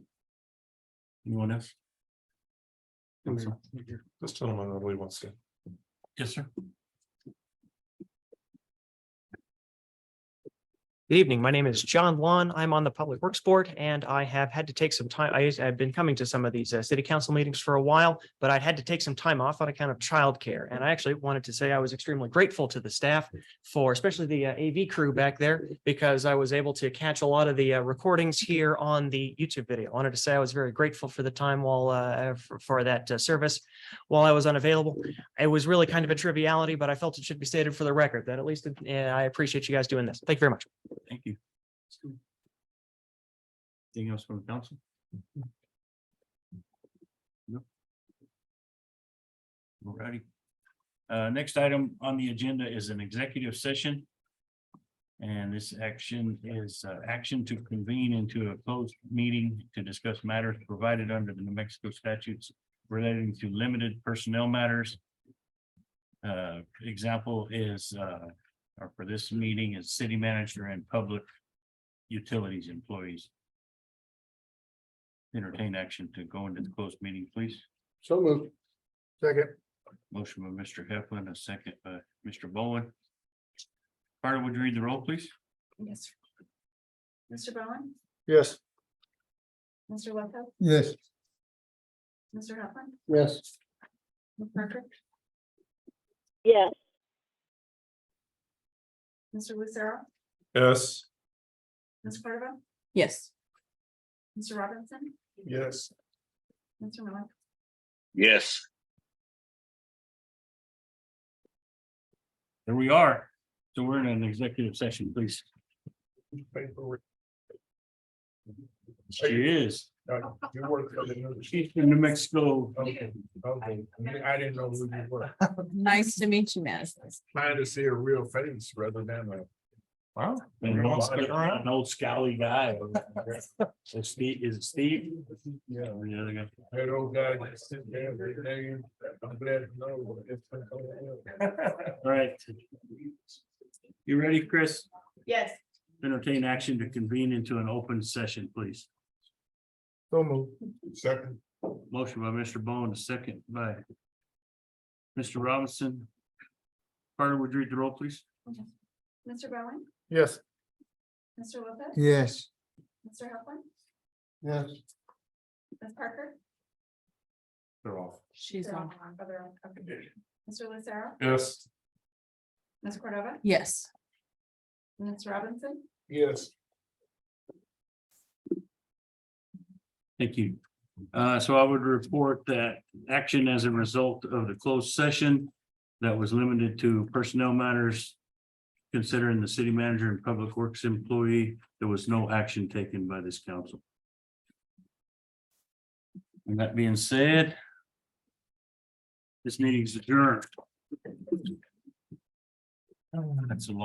Anyone else?
This gentleman, I believe, wants to.
Yes, sir.
Good evening. My name is John Lon. I'm on the Public Works Board, and I have had to take some time. I've been coming to some of these city council meetings for a while, but I'd had to take some time off on account of childcare. And I actually wanted to say I was extremely grateful to the staff for, especially the AV crew back there, because I was able to catch a lot of the recordings here on the YouTube video. I wanted to say I was very grateful for the time while for that service while I was unavailable. It was really kind of a triviality, but I felt it should be stated for the record that at least I appreciate you guys doing this. Thank you very much.
Thank you. Anything else from the council? No. Alrighty. Next item on the agenda is an executive session. And this action is action to convene into a closed meeting to discuss matters provided under the New Mexico statutes relating to limited personnel matters. Example is or for this meeting is city manager and public utilities employees. Entertain action to go into the closed meeting, please.
So moved. Second.
Motion by Mr. Heflin, a second by Mr. Bowen. Carter, would you read the roll, please?
Yes. Mr. Bowen,
Yes.
Mr. Wethup,
Yes.
Mr. Huffman,
Yes.
Ms. Parker,
Yes.
Mr. Lucero,
Yes.
Ms. Cordova,
Yes.
Mr. Robinson,
Yes.
Mr. Miller.
Yes.
There we are. So we're in an executive session, please. She is.
You work for the New.
She's from New Mexico.
Okay, I didn't know who you were.
Nice to meet you, man.
Trying to see a real face rather than a.
Wow. An old scowly guy. So Steve, is it Steve?
Yeah.
Or the other guy?
That old guy just sitting there every day. I'm glad to know.
All right. You ready, Chris?
Yes.
Entertain action to convene into an open session, please.
So moved. Second.
Motion by Mr. Bowen, a second by Mr. Robinson. Carter, would you read the roll, please?
Mr. Bowen,
Yes.
Mr. Wethup,
Yes.
Mr. Huffman,
Yes.
Ms. Parker.
They're off.
She's
They're
on.
on. Oh, they're on. Okay. Mr. Lucero,
Yes.
Ms. Cordova,
Yes.
Ms. Robinson,
Yes.
Thank you. So I would report that action as a result of the closed session that was limited to personnel matters. Considering the city manager and public works employee, there was no action taken by this council. And that being said, this meeting is adjourned. That's a long.